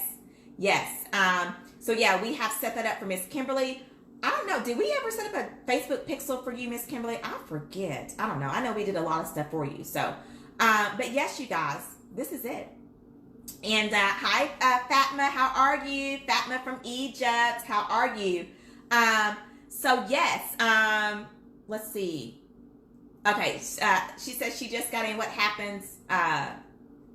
So yeah, we have set that up for Miss Kimberly. I don't know. Did we ever set up a Facebook pixel for you, Miss Kimberly? I forget. I don't know. I know we did a lot of stuff for you. So, but yes, you guys, this is it. And hi, Fatma. How are you? Fatma from Egypt. How are you? So yes. Let's see. Okay. She says she just got in. What happens?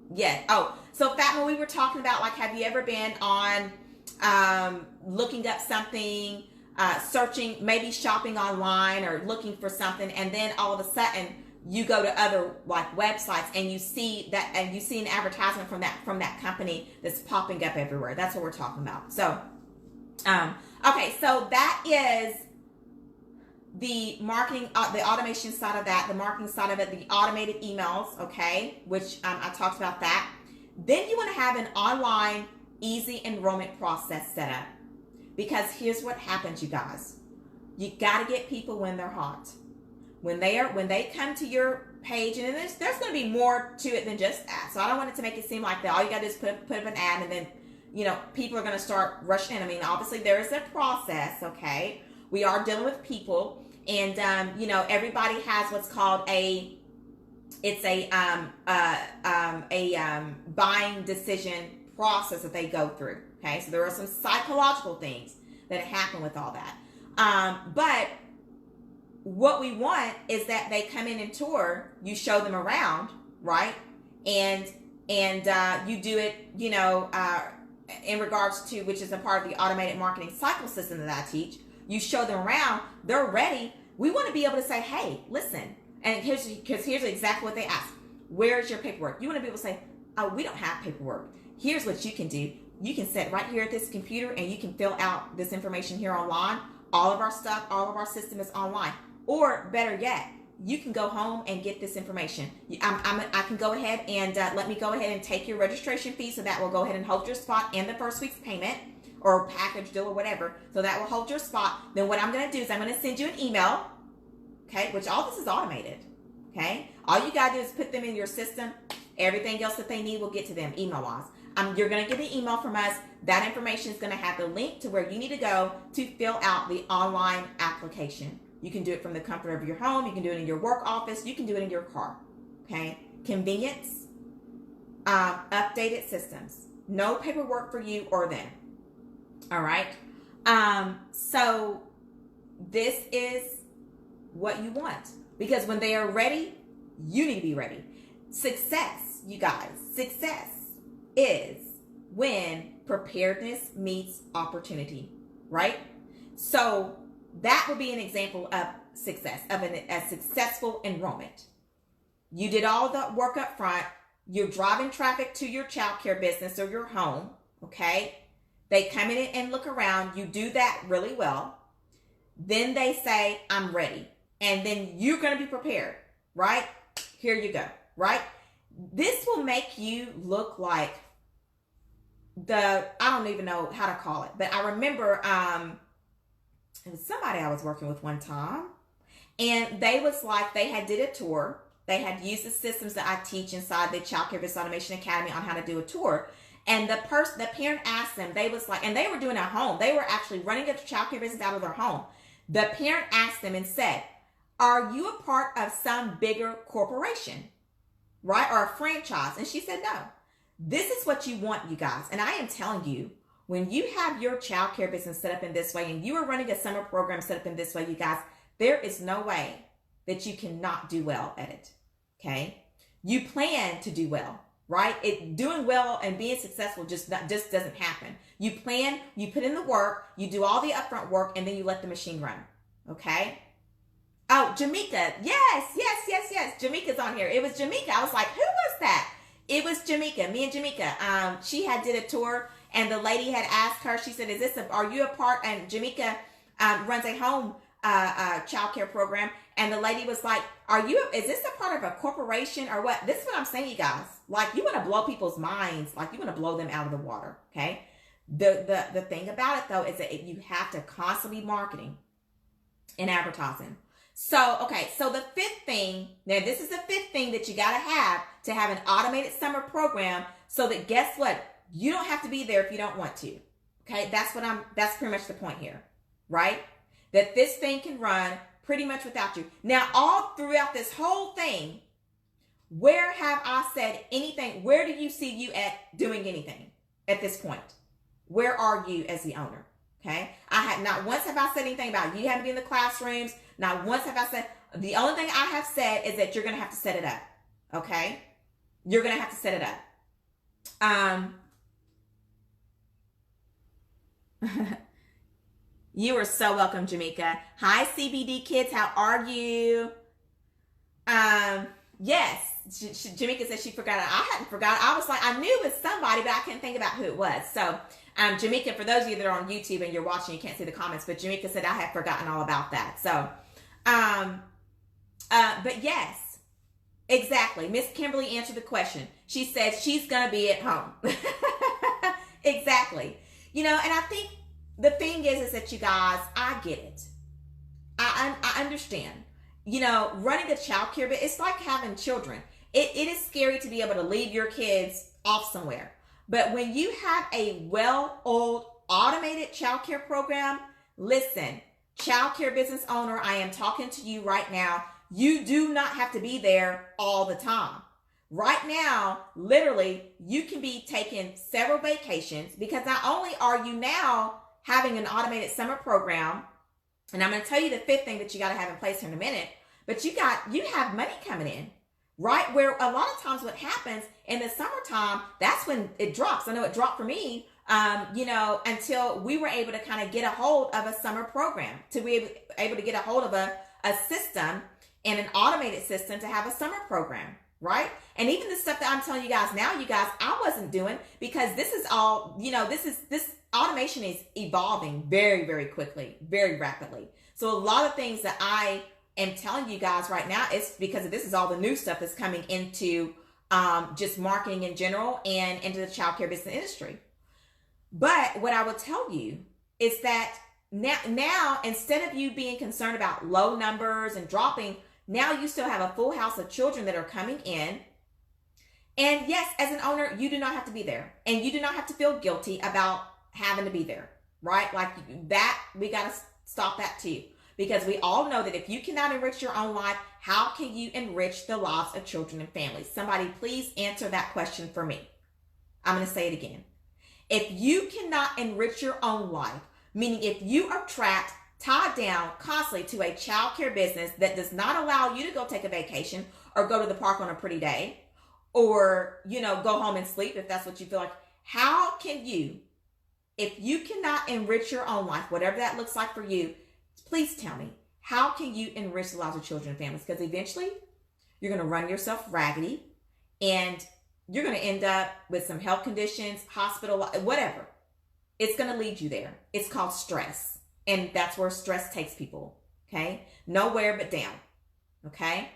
Yeah. Oh, so Fatma, we were talking about, like, have you ever been on looking up something, searching, maybe shopping online or looking for something, and then all of a sudden you go to other, like, websites and you see that, and you see an advertisement from that company that's popping up everywhere. That's what we're talking about. So, okay, so that is the marketing, the automation side of that, the marketing side of it, the automated emails, okay, which I talked about that. Then you want to have an online easy enrollment process set up, because here's what happens, you guys. You got to get people when they're hot. When they come to your page, and there's going to be more to it than just that. So I don't want it to make it seem like that all you got to do is put up an ad, and then people are going to start rushing in. I mean, obviously there is a process, okay? We are dealing with people, and everybody has what's called a buying decision process that they go through. Okay, so there are some psychological things that happen with all that, but what we want is that they come in and tour, you show them around, right? And you do it, in regards to, which is a part of the automated marketing cycle system that I teach. You show them around, they're ready. We want to be able to say, hey, listen, and here's exactly what they ask. Where's your paperwork? You want to be able to say, oh, we don't have paperwork. Here's what you can do. You can sit right here at this computer and you can fill out this information here online. All of our stuff, all of our system is online. Or better yet, you can go home and get this information. I can go ahead and let me go ahead and take your registration fee, so that will go ahead and hold your spot in the first week's payment or package deal or whatever. So that will hold your spot. Then what I'm going to do is I'm going to send you an email, okay, which all this is automated, okay? All you got to do is put them in your system. Everything else that they need will get to them email-wise. You're going to get an email from us. That information is going to have the link to where you need to go to fill out the online application. You can do it from the comfort of your home. You can do it in your work office. You can do it in your car. Okay? Convenience, updated systems. No paperwork for you or them. All right? So this is what you want. Because when they are ready, you need to be ready. Success, you guys, success is when preparedness meets opportunity, right? So that would be an example of success, of a successful enrollment. You did all the work up front. You're driving traffic to your childcare business or your home, okay? They come in and look around. You do that really well. Then they say, I'm ready. And then you're going to be prepared, right? Here you go, right? This will make you look like I don't even know how to call it, but I remember it was somebody I was working with one time, and they was like, they had did a tour. They had used the systems that I teach inside the Childcare Business Automation Academy on how to do a tour. And the parent asked them, they was like, and they were doing it at home. They were actually running a childcare business out of their home. The parent asked them and said, are you a part of some bigger corporation, right? Or a franchise? And she said, no. This is what you want, you guys. And I am telling you, when you have your childcare business set up in this way and you are running a summer program set up in this way, you guys, there is no way that you cannot do well at it, okay? You plan to do well, right? Doing well and being successful just doesn't happen. You plan, you put in the work, you do all the upfront work, and then you let the machine run, okay? Oh, Jamaica. Yes. Jamaica's on here. It was Jamaica. I was like, who was that? It was Jamaica. Me and Jamaica. She had did a tour, and the lady had asked her, she said, are you a part? And Jamaica runs a home childcare program. And the lady was like, is this a part of a corporation or what? This is what I'm saying, you guys. Like, you want to blow people's minds. Like, you want to blow them out of the water. Okay. The thing about it though, is that you have to constantly be marketing and advertising. So, okay. So the fifth thing, now this is the fifth thing that you got to have an automated summer program so that guess what? You don't have to be there if you don't want to. Okay. That's pretty much the point here, right? That this thing can run pretty much without you. Now, all throughout this whole thing, where have I said anything? Where do you see you at doing anything at this point? Where are you as the owner? Okay. Not once have I said anything about you having to be in the classrooms. Not once have I said, the only thing I have said is that you're going to have to set it up. Okay. You're going to have to set it up. You are so welcome, Jamaica. Hi, CBD kids. How are you? Yes. Jamaica said she forgot it. I hadn't forgotten. I was like, I knew it was somebody, but I couldn't think about who it was. So, Jamaica, for those of you that are on YouTube and you're watching, you can't see the comments, but Jamaica said I had forgotten all about that. So, but yes, exactly. Miss Kimberly answered the question. She said she's going to be at home. Exactly. You know, and I think the thing is that you guys, I get it. I understand. You know, running a childcare, but it's like having children. It is scary to be able to leave your kids off somewhere. But when you have a well-oiled, automated childcare program, listen, childcare business owner, I am talking to you right now. You do not have to be there all the time. Right now, literally, you can be taking several vacations because not only are you now having an automated summer program, and I'm going to tell you the fifth thing that you got to have in place here in a minute, but you have money coming in, right? Where a lot of times what happens in the summertime, that's when it drops. I know it dropped for me, until we were able to kind of get a hold of a summer program, to be able to get a hold of a system and an automated system to have a summer program, right? And even the stuff that I'm telling you guys now, you guys, I wasn't doing because this is all, this automation is evolving very, very quickly, very rapidly. So a lot of things that I am telling you guys right now is because this is all the new stuff that's coming into just marketing in general and into the childcare business industry. But what I will tell you is that now instead of you being concerned about low numbers and dropping, now you still have a full house of children that are coming in. And yes, as an owner, you do not have to be there. And you do not have to feel guilty about having to be there, right? Like that, we got to stop that too. because we all know that if you cannot enrich your own life, how can you enrich the lives of children and families? Somebody please answer that question for me. I'm going to say it again. If you cannot enrich your own life, meaning if you are trapped, tied down constantly to a child care business that does not allow you to go take a vacation or go to the park on a pretty day or, go home and sleep if that's what you feel like, how can you, if you cannot enrich your own life, whatever that looks like for you, please tell me, how can you enrich the lives of children and families? Because eventually you're going to run yourself raggedy and you're going to end up with some health conditions, hospital, whatever. It's going to lead you there. It's called stress. And that's where stress takes people. Okay. Nowhere but down. Okay.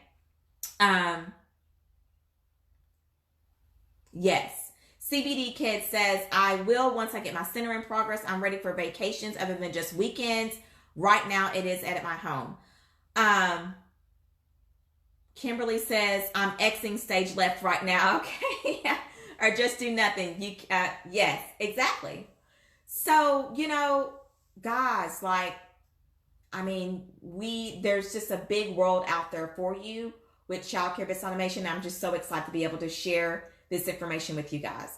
Yes. CBD Kid says, I will once I get my center in progress. I'm ready for vacations other than just weekends. Right now it is at my home. Kimberly says, I'm Xing stage left right now. Okay. Or just do nothing. Yes, exactly. So, guys, there's just a big world out there for you with Childcare Business Automation. I'm just so excited to be able to share this information with you guys.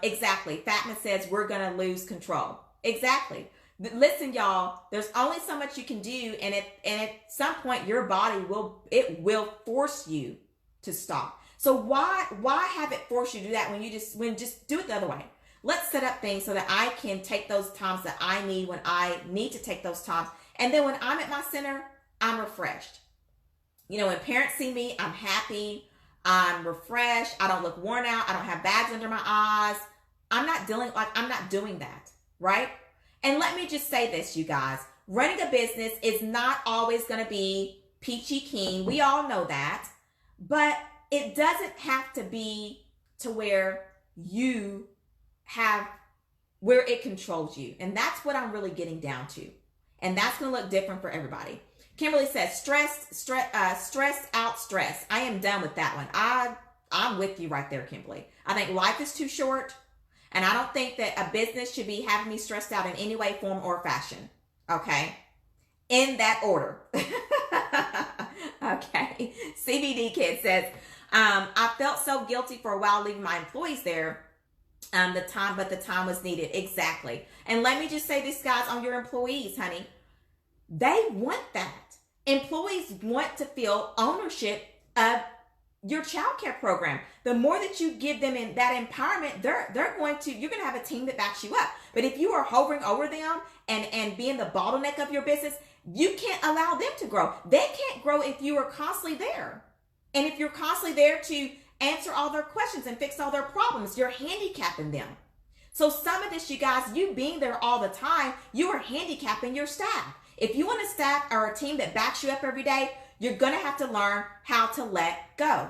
Exactly. Fatma says we're going to lose control. Exactly. Listen, y'all, there's only so much you can do. And at some point your body will force you to stop. So why have it force you to do that when just do it the other way? Let's set up things so that I can take those times that I need when I need to take those times. And then when I'm at my center, I'm refreshed. When parents see me, I'm happy. I'm refreshed. I don't look worn out. I don't have bags under my eyes. I'm not doing that, right? And let me just say this, you guys. Running a business is not always going to be peachy keen. We all know that. But it doesn't have to be to where it controls you. And that's what I'm really getting down to. And that's going to look different for everybody. Kimberly says, stressed out stress. I am done with that one. I'm with you right there, Kimberly. I think life is too short. And I don't think that a business should be having me stressed out in any way, form, or fashion. Okay? In that order. Okay. CBD Kid says, I felt so guilty for a while leaving my employees there. But the time was needed. Exactly. And let me just say this, guys, on your employees, honey. They want that. Employees want to feel ownership of your childcare program. The more that you give them in that empowerment, you're going to have a team that backs you up. But if you are hovering over them and being the bottleneck of your business, you can't allow them to grow. They can't grow if you are constantly there. And if you're constantly there to answer all their questions and fix all their problems, you're handicapping them. So some of this, you guys, you being there all the time, you are handicapping your staff. If you want a staff or a team that backs you up every day, you're going to have to learn how to let go.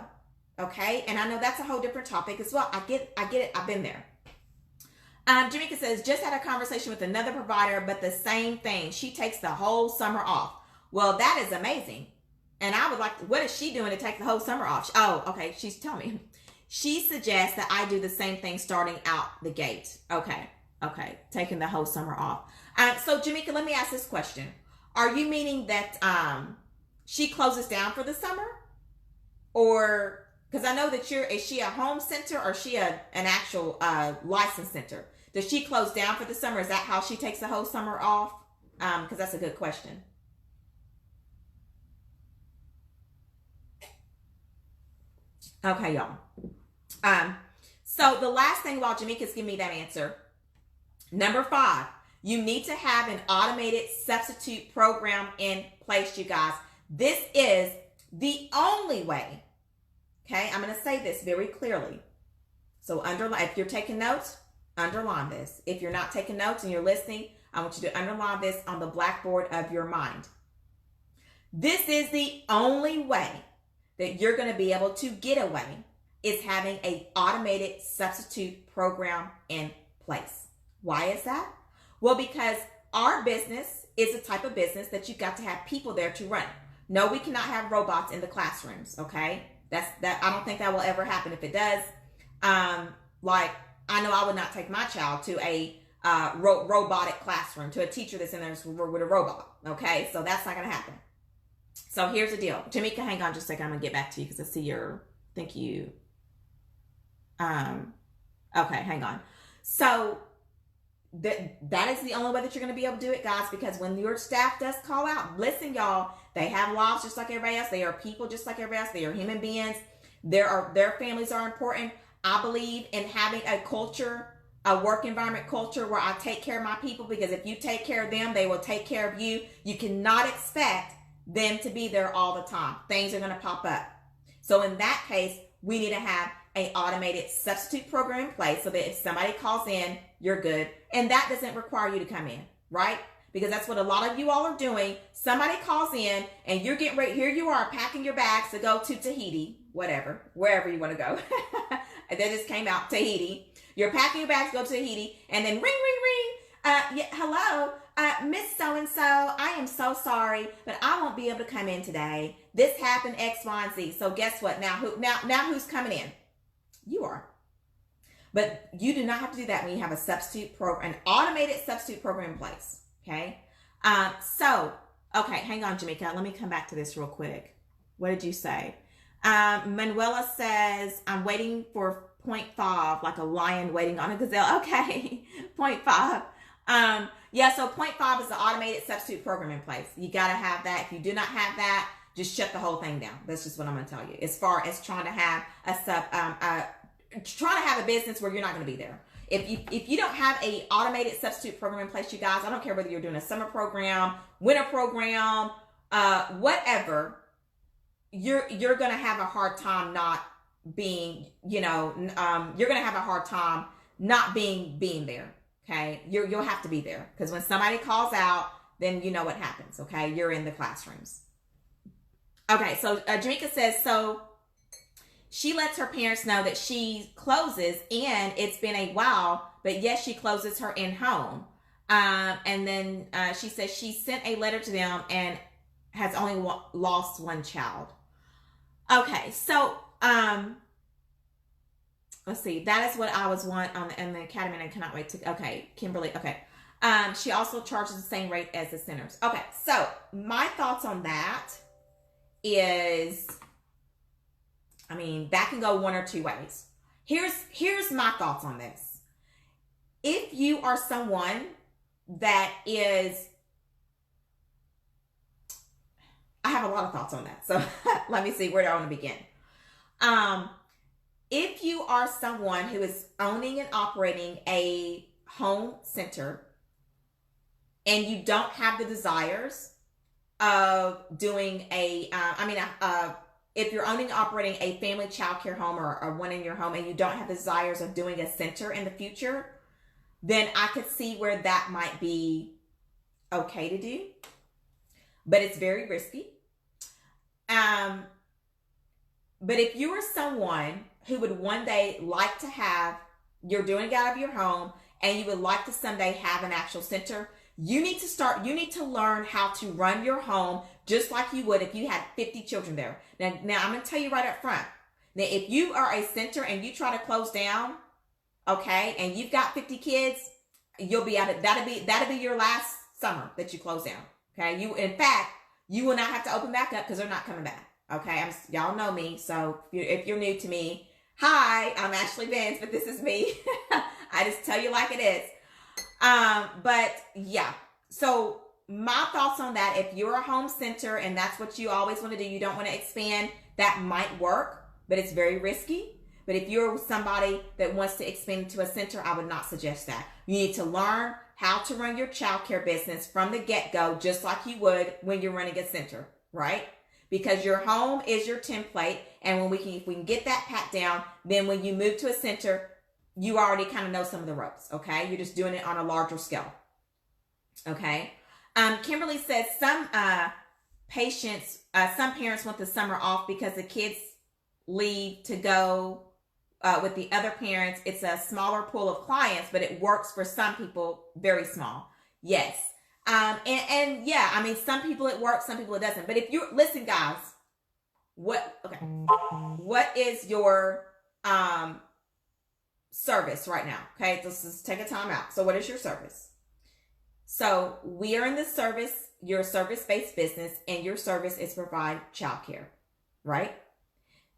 Okay? And I know that's a whole different topic as well. I get it. I've been there. Jamaica says, just had a conversation with another provider, but the same thing. She takes the whole summer off. Well, that is amazing. And I would what is she doing to take the whole summer off? Oh, okay. She's telling me. She suggests that I do the same thing starting out the gate. Okay. Taking the whole summer off. So Jamaica, let me ask this question. Are you meaning that she closes down for the summer? Or, because I know that is she a home center or is she an actual licensed center? Does she close down for the summer? Is that how she takes the whole summer off? Because that's a good question. Okay, y'all. So the last thing while Jamaica's giving me that answer, number 5, you need to have an automated substitute program in place, you guys. This is the only way. Okay, I'm going to say this very clearly. So underline, if you're taking notes, underline this. If you're not taking notes and you're listening, I want you to underline this on the blackboard of your mind. This is the only way that you're going to be able to get away is having an automated substitute program in place. Why is that? Well, because our business is a type of business that you've got to have people there to run. No, we cannot have robots in the classrooms, okay? I don't think that will ever happen. If it does, I know I would not take my child to a robotic classroom, to a teacher that's in there with a robot. Okay, so that's not going to happen. So here's the deal. Jamaica, hang on just a second. I'm going to get back to you because I see okay, hang on. So that is the only way that you're going to be able to do it, guys, because when your staff does call out, listen, y'all, they have lives just like everybody else. They are people just like everybody else. They are human beings. Their families are important. I believe in having a culture, a work environment culture where I take care of my people, because if you take care of them, they will take care of you. You cannot expect them to be there all the time. Things are going to pop up. So in that case, we need to have an automated substitute program in place so that if somebody calls in, you're good. And that doesn't require you to come in, right? Because that's what a lot of you all are doing. Somebody calls in and you're getting ready. Here you are packing your bags to go to Tahiti, whatever, wherever you want to go. And that just came out, Tahiti. You're packing your bags to go to Tahiti, and then ring, ring, ring. Yeah, hello, Miss So-and-so. I am so sorry, but I won't be able to come in today. This happened, X, Y, and Z. So guess what? Now who's coming in? You are. But you do not have to do that when you have a substitute program, an automated substitute program in place. Okay. Okay, hang on, Jamaica. Let me come back to this real quick. What did you say? Manuela says, I'm waiting for 0.5, like a lion waiting on a gazelle. Okay, 0.5. Yeah, so 0.5 is the automated substitute program in place. You got to have that. If you do not have that, just shut the whole thing down. That's just what I'm going to tell you. As far as trying to have a business where you're not going to be there. If you don't have a automated substitute program in place, you guys, I don't care whether you're doing a summer program, winter program, whatever, you're going to have a hard time not being, you're going to have a hard time not being there. Okay. You'll have to be there, because when somebody calls out, then you know what happens. Okay. You're in the classrooms. Okay. So Jamaica says, so she lets her parents know that she closes, and it's been a while, but yes, she closes her in-home. And then she says she sent a letter to them and has only lost one child. Okay, so let's see. That is what I was in the academy, and I cannot wait to. Okay, Kimberly. Okay, she also charges the same rate as the centers. Okay, so my thoughts on that is, I mean, that can go one or two ways. Here's my thoughts on this. If you are someone that is, I have a lot of thoughts on that. So let me see, where do I want to begin? If you are someone who is owning and operating a home center, and you don't have the desires of doing if you're owning and operating a family childcare home or one in your home, and you don't have desires of doing a center in the future, then I could see where that might be okay to do. But it's very risky. But if you are someone who would one day like to you're doing it out of your home, and you would like to someday have an actual center, you need to learn how to run your home just like you would if you had 50 children there. Now I'm going to tell you right up front. Now, if you are a center and you try to close down, okay, and you've got 50 kids, you'll be out of, that'll be your last summer that you close down. Okay. In fact, you will not have to open back up, because they're not coming back. Okay. Y'all know me. So if you're new to me, hi, I'm Ashley Benz, but this is me. I just tell you like it is. But yeah, so my thoughts on that, if you're a home center and that's what you always want to do, you don't want to expand, that might work, but it's very risky. But if you're somebody that wants to expand to a center, I would not suggest that. You need to learn how to run your childcare business from the get-go, just like you would when you're running a center, right? Because your home is your template, and if we can get that pat down, then when you move to a center, you already kind of know some of the ropes, okay? You're just doing it on a larger scale, okay? Kimberly says some parents want the summer off because the kids leave to go with the other parents. It's a smaller pool of clients, but it works for some people, very small. Yes. And yeah, I mean, some people it works, some people it doesn't. But if listen, guys, what is your, service right now. Okay, let's just take a time out. So what is your service? So we are in the service, you're a service-based business, and your service is provide childcare, right?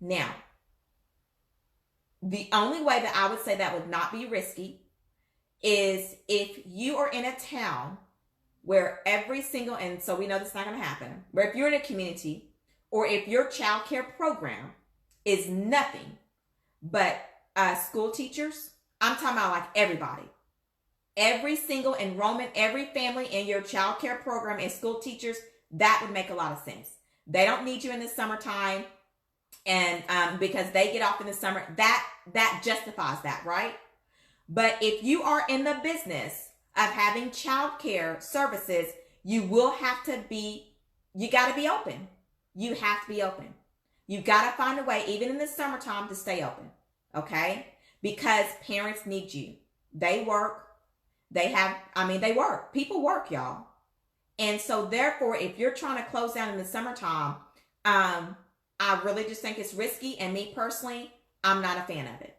Now, the only way that I would say that would not be risky is if you are in a town where every single, and so we know this is not going to happen, where if you're in a community or if your childcare program is nothing but school teachers, I'm talking about like everybody. Every single enrollment, every family in your child care program is school teachers, that would make a lot of sense. They don't need you in the summertime, and because they get off in the summer, that justifies that, right? But if you are in the business of having child care services, you will have to be, you got to be open. You have to be open. You got to find a way, even in the summertime, to stay open, okay? Because parents need you. They work. They work. People work, y'all. And so therefore, if you're trying to close down in the summertime, I really just think it's risky. And me personally, I'm not a fan of it.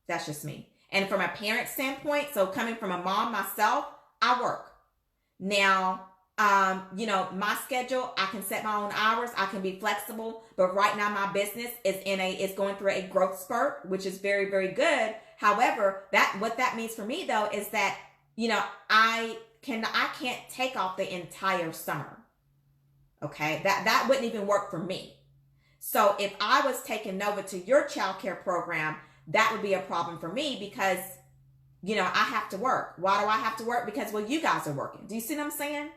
That's just me. And from a parent standpoint, so coming from a mom myself, I work. Now, my schedule, I can set my own hours. I can be flexible. But right now, my business is going through a growth spurt, which is very, very good. However, what that means for me though is that I can't take off the entire summer. Okay, that wouldn't even work for me. So if I was taken over to your child care program, that would be a problem for me because, I have to work. Why do I have to work? Because, well, you guys are working. Do you see what I'm saying?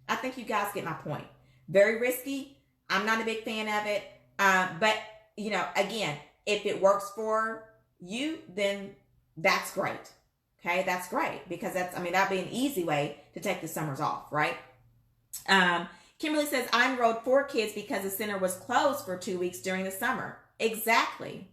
I think you guys get my point. Very risky. I'm not a big fan of it. But, again, if it works for you, then that's great. Okay, that's great because that'd be an easy way to take the summers off, right? Kimberly says, I enrolled 4 kids because the center was closed for 2 weeks during the summer. Exactly.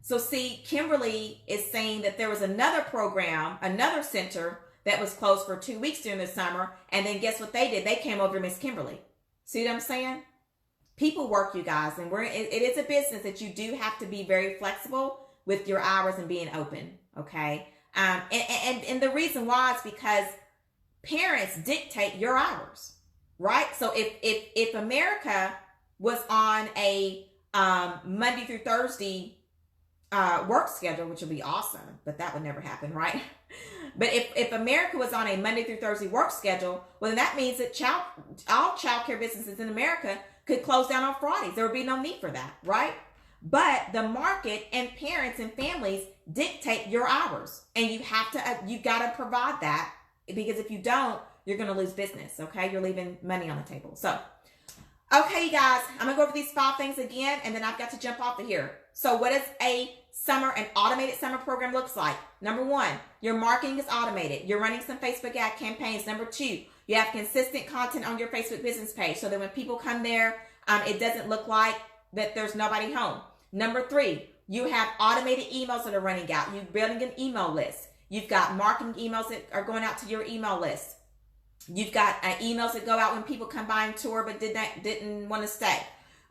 So see, Kimberly is saying that there was another program, another center that was closed for 2 weeks during the summer. And then guess what they did? They came over to Miss Kimberly. See what I'm saying? People work, you guys, and it is a business that you do have to be very flexible with your hours and being open. Okay. And the reason why is because parents dictate your hours, right? So if America was on a Monday through Thursday work schedule, which would be awesome, but that would never happen, right? But if America was on a Monday through Thursday work schedule, well, then that means that all child care businesses in America could close down on Fridays. There would be no need for that, right? But the market and parents and families dictate your hours, and you got to provide that, because if you don't, you're going to lose business. Okay. You're leaving money on the table. So, okay, you guys, I'm going to go over these 5 things again, and then I've got to jump off of here. So what does an automated summer program looks like? Number 1, your marketing is automated. You're running some Facebook ad campaigns. Number 2, you have consistent content on your Facebook business page so that when people come there, it doesn't look like that there's nobody home. Number 3, you have automated emails that are running out. You're building an email list. You've got marketing emails that are going out to your email list. You've got emails that go out when people come by and tour but didn't want to stay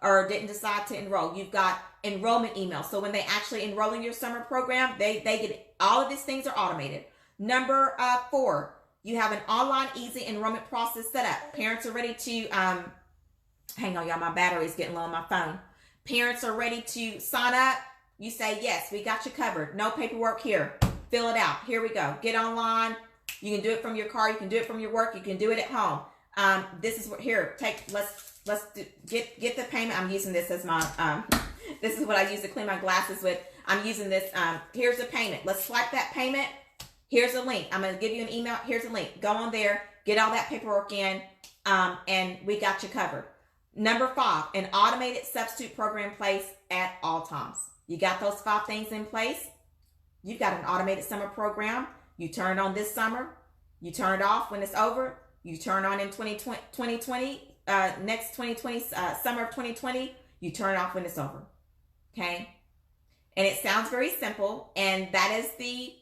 or didn't decide to enroll. You've got enrollment emails. So when they actually enroll in your summer program, they get all of these things are automated. Number 4, you have an online easy enrollment process set up. Parents are ready to, hang on, y'all, my battery is getting low on my phone. Parents are ready to sign up. You say, yes, we got you covered. No paperwork here. Fill it out. Here we go. Get online. You can do it from your car. You can do it from your work. You can do it at home. This is what, here, get the payment. I'm using this as my, this is what I use to clean my glasses with. I'm using this. Here's the payment. Let's swipe that payment. Here's a link. I'm going to give you an email. Here's a link. Go on there. Get all that paperwork in. And we got you covered. Number 5, an automated substitute program in place at all times. You got those 5 things in place. You've got an automated summer program. You turn it on this summer. You turn it off when it's over. You turn on in 2020, next 2020, summer of 2020. You turn it off when it's over. Okay? And it sounds very simple, and that is the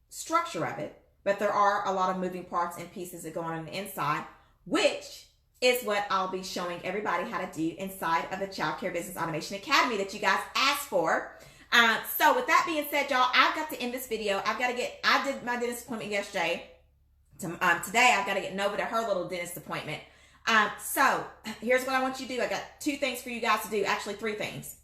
structure of it. But there are a lot of moving parts and pieces that go on the inside, which is what I'll be showing everybody how to do inside of the Childcare Business Automation Academy that you guys asked for. So with that being said, y'all, I've got to end this video. I did my dentist appointment yesterday. Today, I've got to get Nova to her little dentist appointment. So here's what I want you to do. I got 2 things for you guys to do. Actually, 3 things.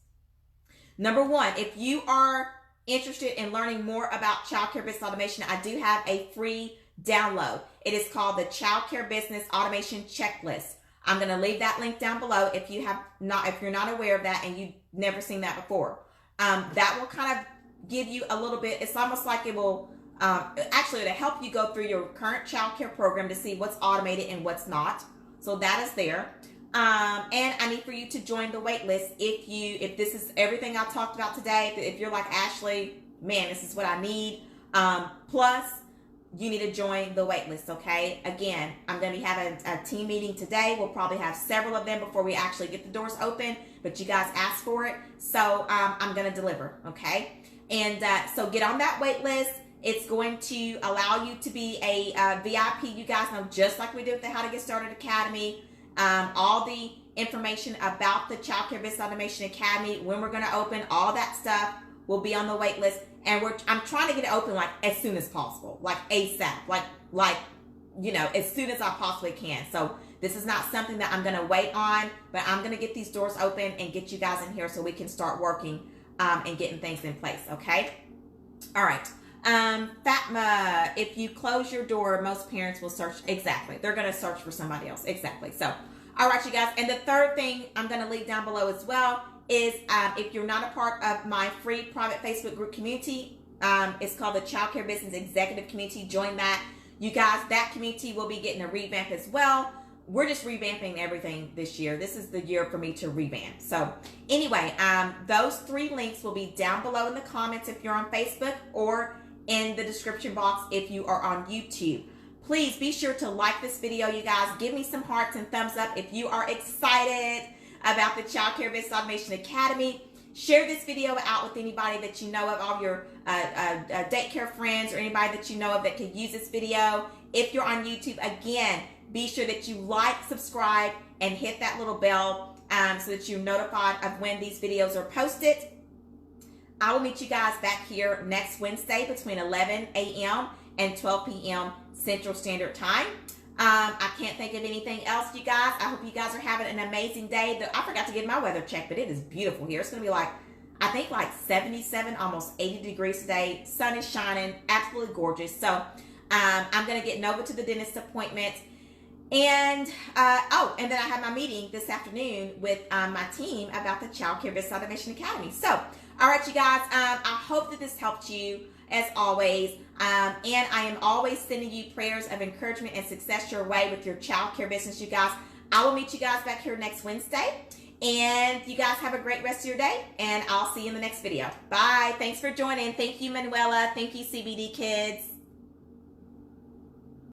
Number 1, if you are interested in learning more about childcare business automation, I do have a free download. It is called the Childcare Business Automation Checklist. I'm going to leave that link down below if you're not aware of that and you've never seen that before. That will kind of give you a little bit. It's almost like it will actually to help you go through your current childcare program to see what's automated and what's not. So that is there. And I need for you to join the wait list if this is everything I talked about today. If you're like, Ashley, man, this is what I need. Plus, you need to join the wait list, okay? Again, I'm going to be having a team meeting today. We'll probably have several of them before we actually get the doors open, but you guys asked for it. So I'm going to deliver, okay? And so get on that wait list. It's going to allow you to be a VIP. You guys know, just like we did with the How to Get Started Academy, all the information about the Childcare Business Automation Academy, when we're going to open, all that stuff will be on the wait list. And I'm trying to get it open like as soon as possible, like ASAP, like you know, as soon as I possibly can. So this is not something that I'm going to wait on, but I'm going to get these doors open and get you guys in here so we can start working and getting things in place. Okay. All right. Fatma, if you close your door, most parents will search. Exactly. They're going to search for somebody else. Exactly. So, all right, you guys. And the third thing I'm going to leave down below as well is if you're not a part of my free private Facebook group community, it's called the Childcare Business Executive Community. Join that. You guys, that community will be getting a revamp as well. We're just revamping everything this year. This is the year for me to revamp. So anyway, those 3 links will be down below in the comments if you're on Facebook, or in the description box if you are on YouTube. Please be sure to like this video, you guys. Give me some hearts and thumbs up if you are excited about the Childcare Business Automation Academy. Share this video out with anybody that you know of, all your daycare friends or anybody that you know of that could use this video. If you're on YouTube, again, be sure that you like, subscribe, and hit that little bell so that you're notified of when these videos are posted. I will meet you guys back here next Wednesday between 11 a.m. and 12 p.m. Central Standard Time. I can't think of anything else, you guys. I hope you guys are having an amazing day. I forgot to get my weather check, but it is beautiful here. It's going to be like, I think like 77, almost 80 degrees today. Sun is shining, absolutely gorgeous. So I'm going to get Nova to the dentist appointment. And, and then I have my meeting this afternoon with my team about the Childcare Business Automation Academy. So, all right, you guys, I hope that this helped you as always. And I am always sending you prayers of encouragement and success your way with your childcare business, you guys. I will meet you guys back here next Wednesday. And you guys have a great rest of your day. And I'll see you in the next video. Bye. Thanks for joining. Thank you, Manuela. Thank you, CBD Kids.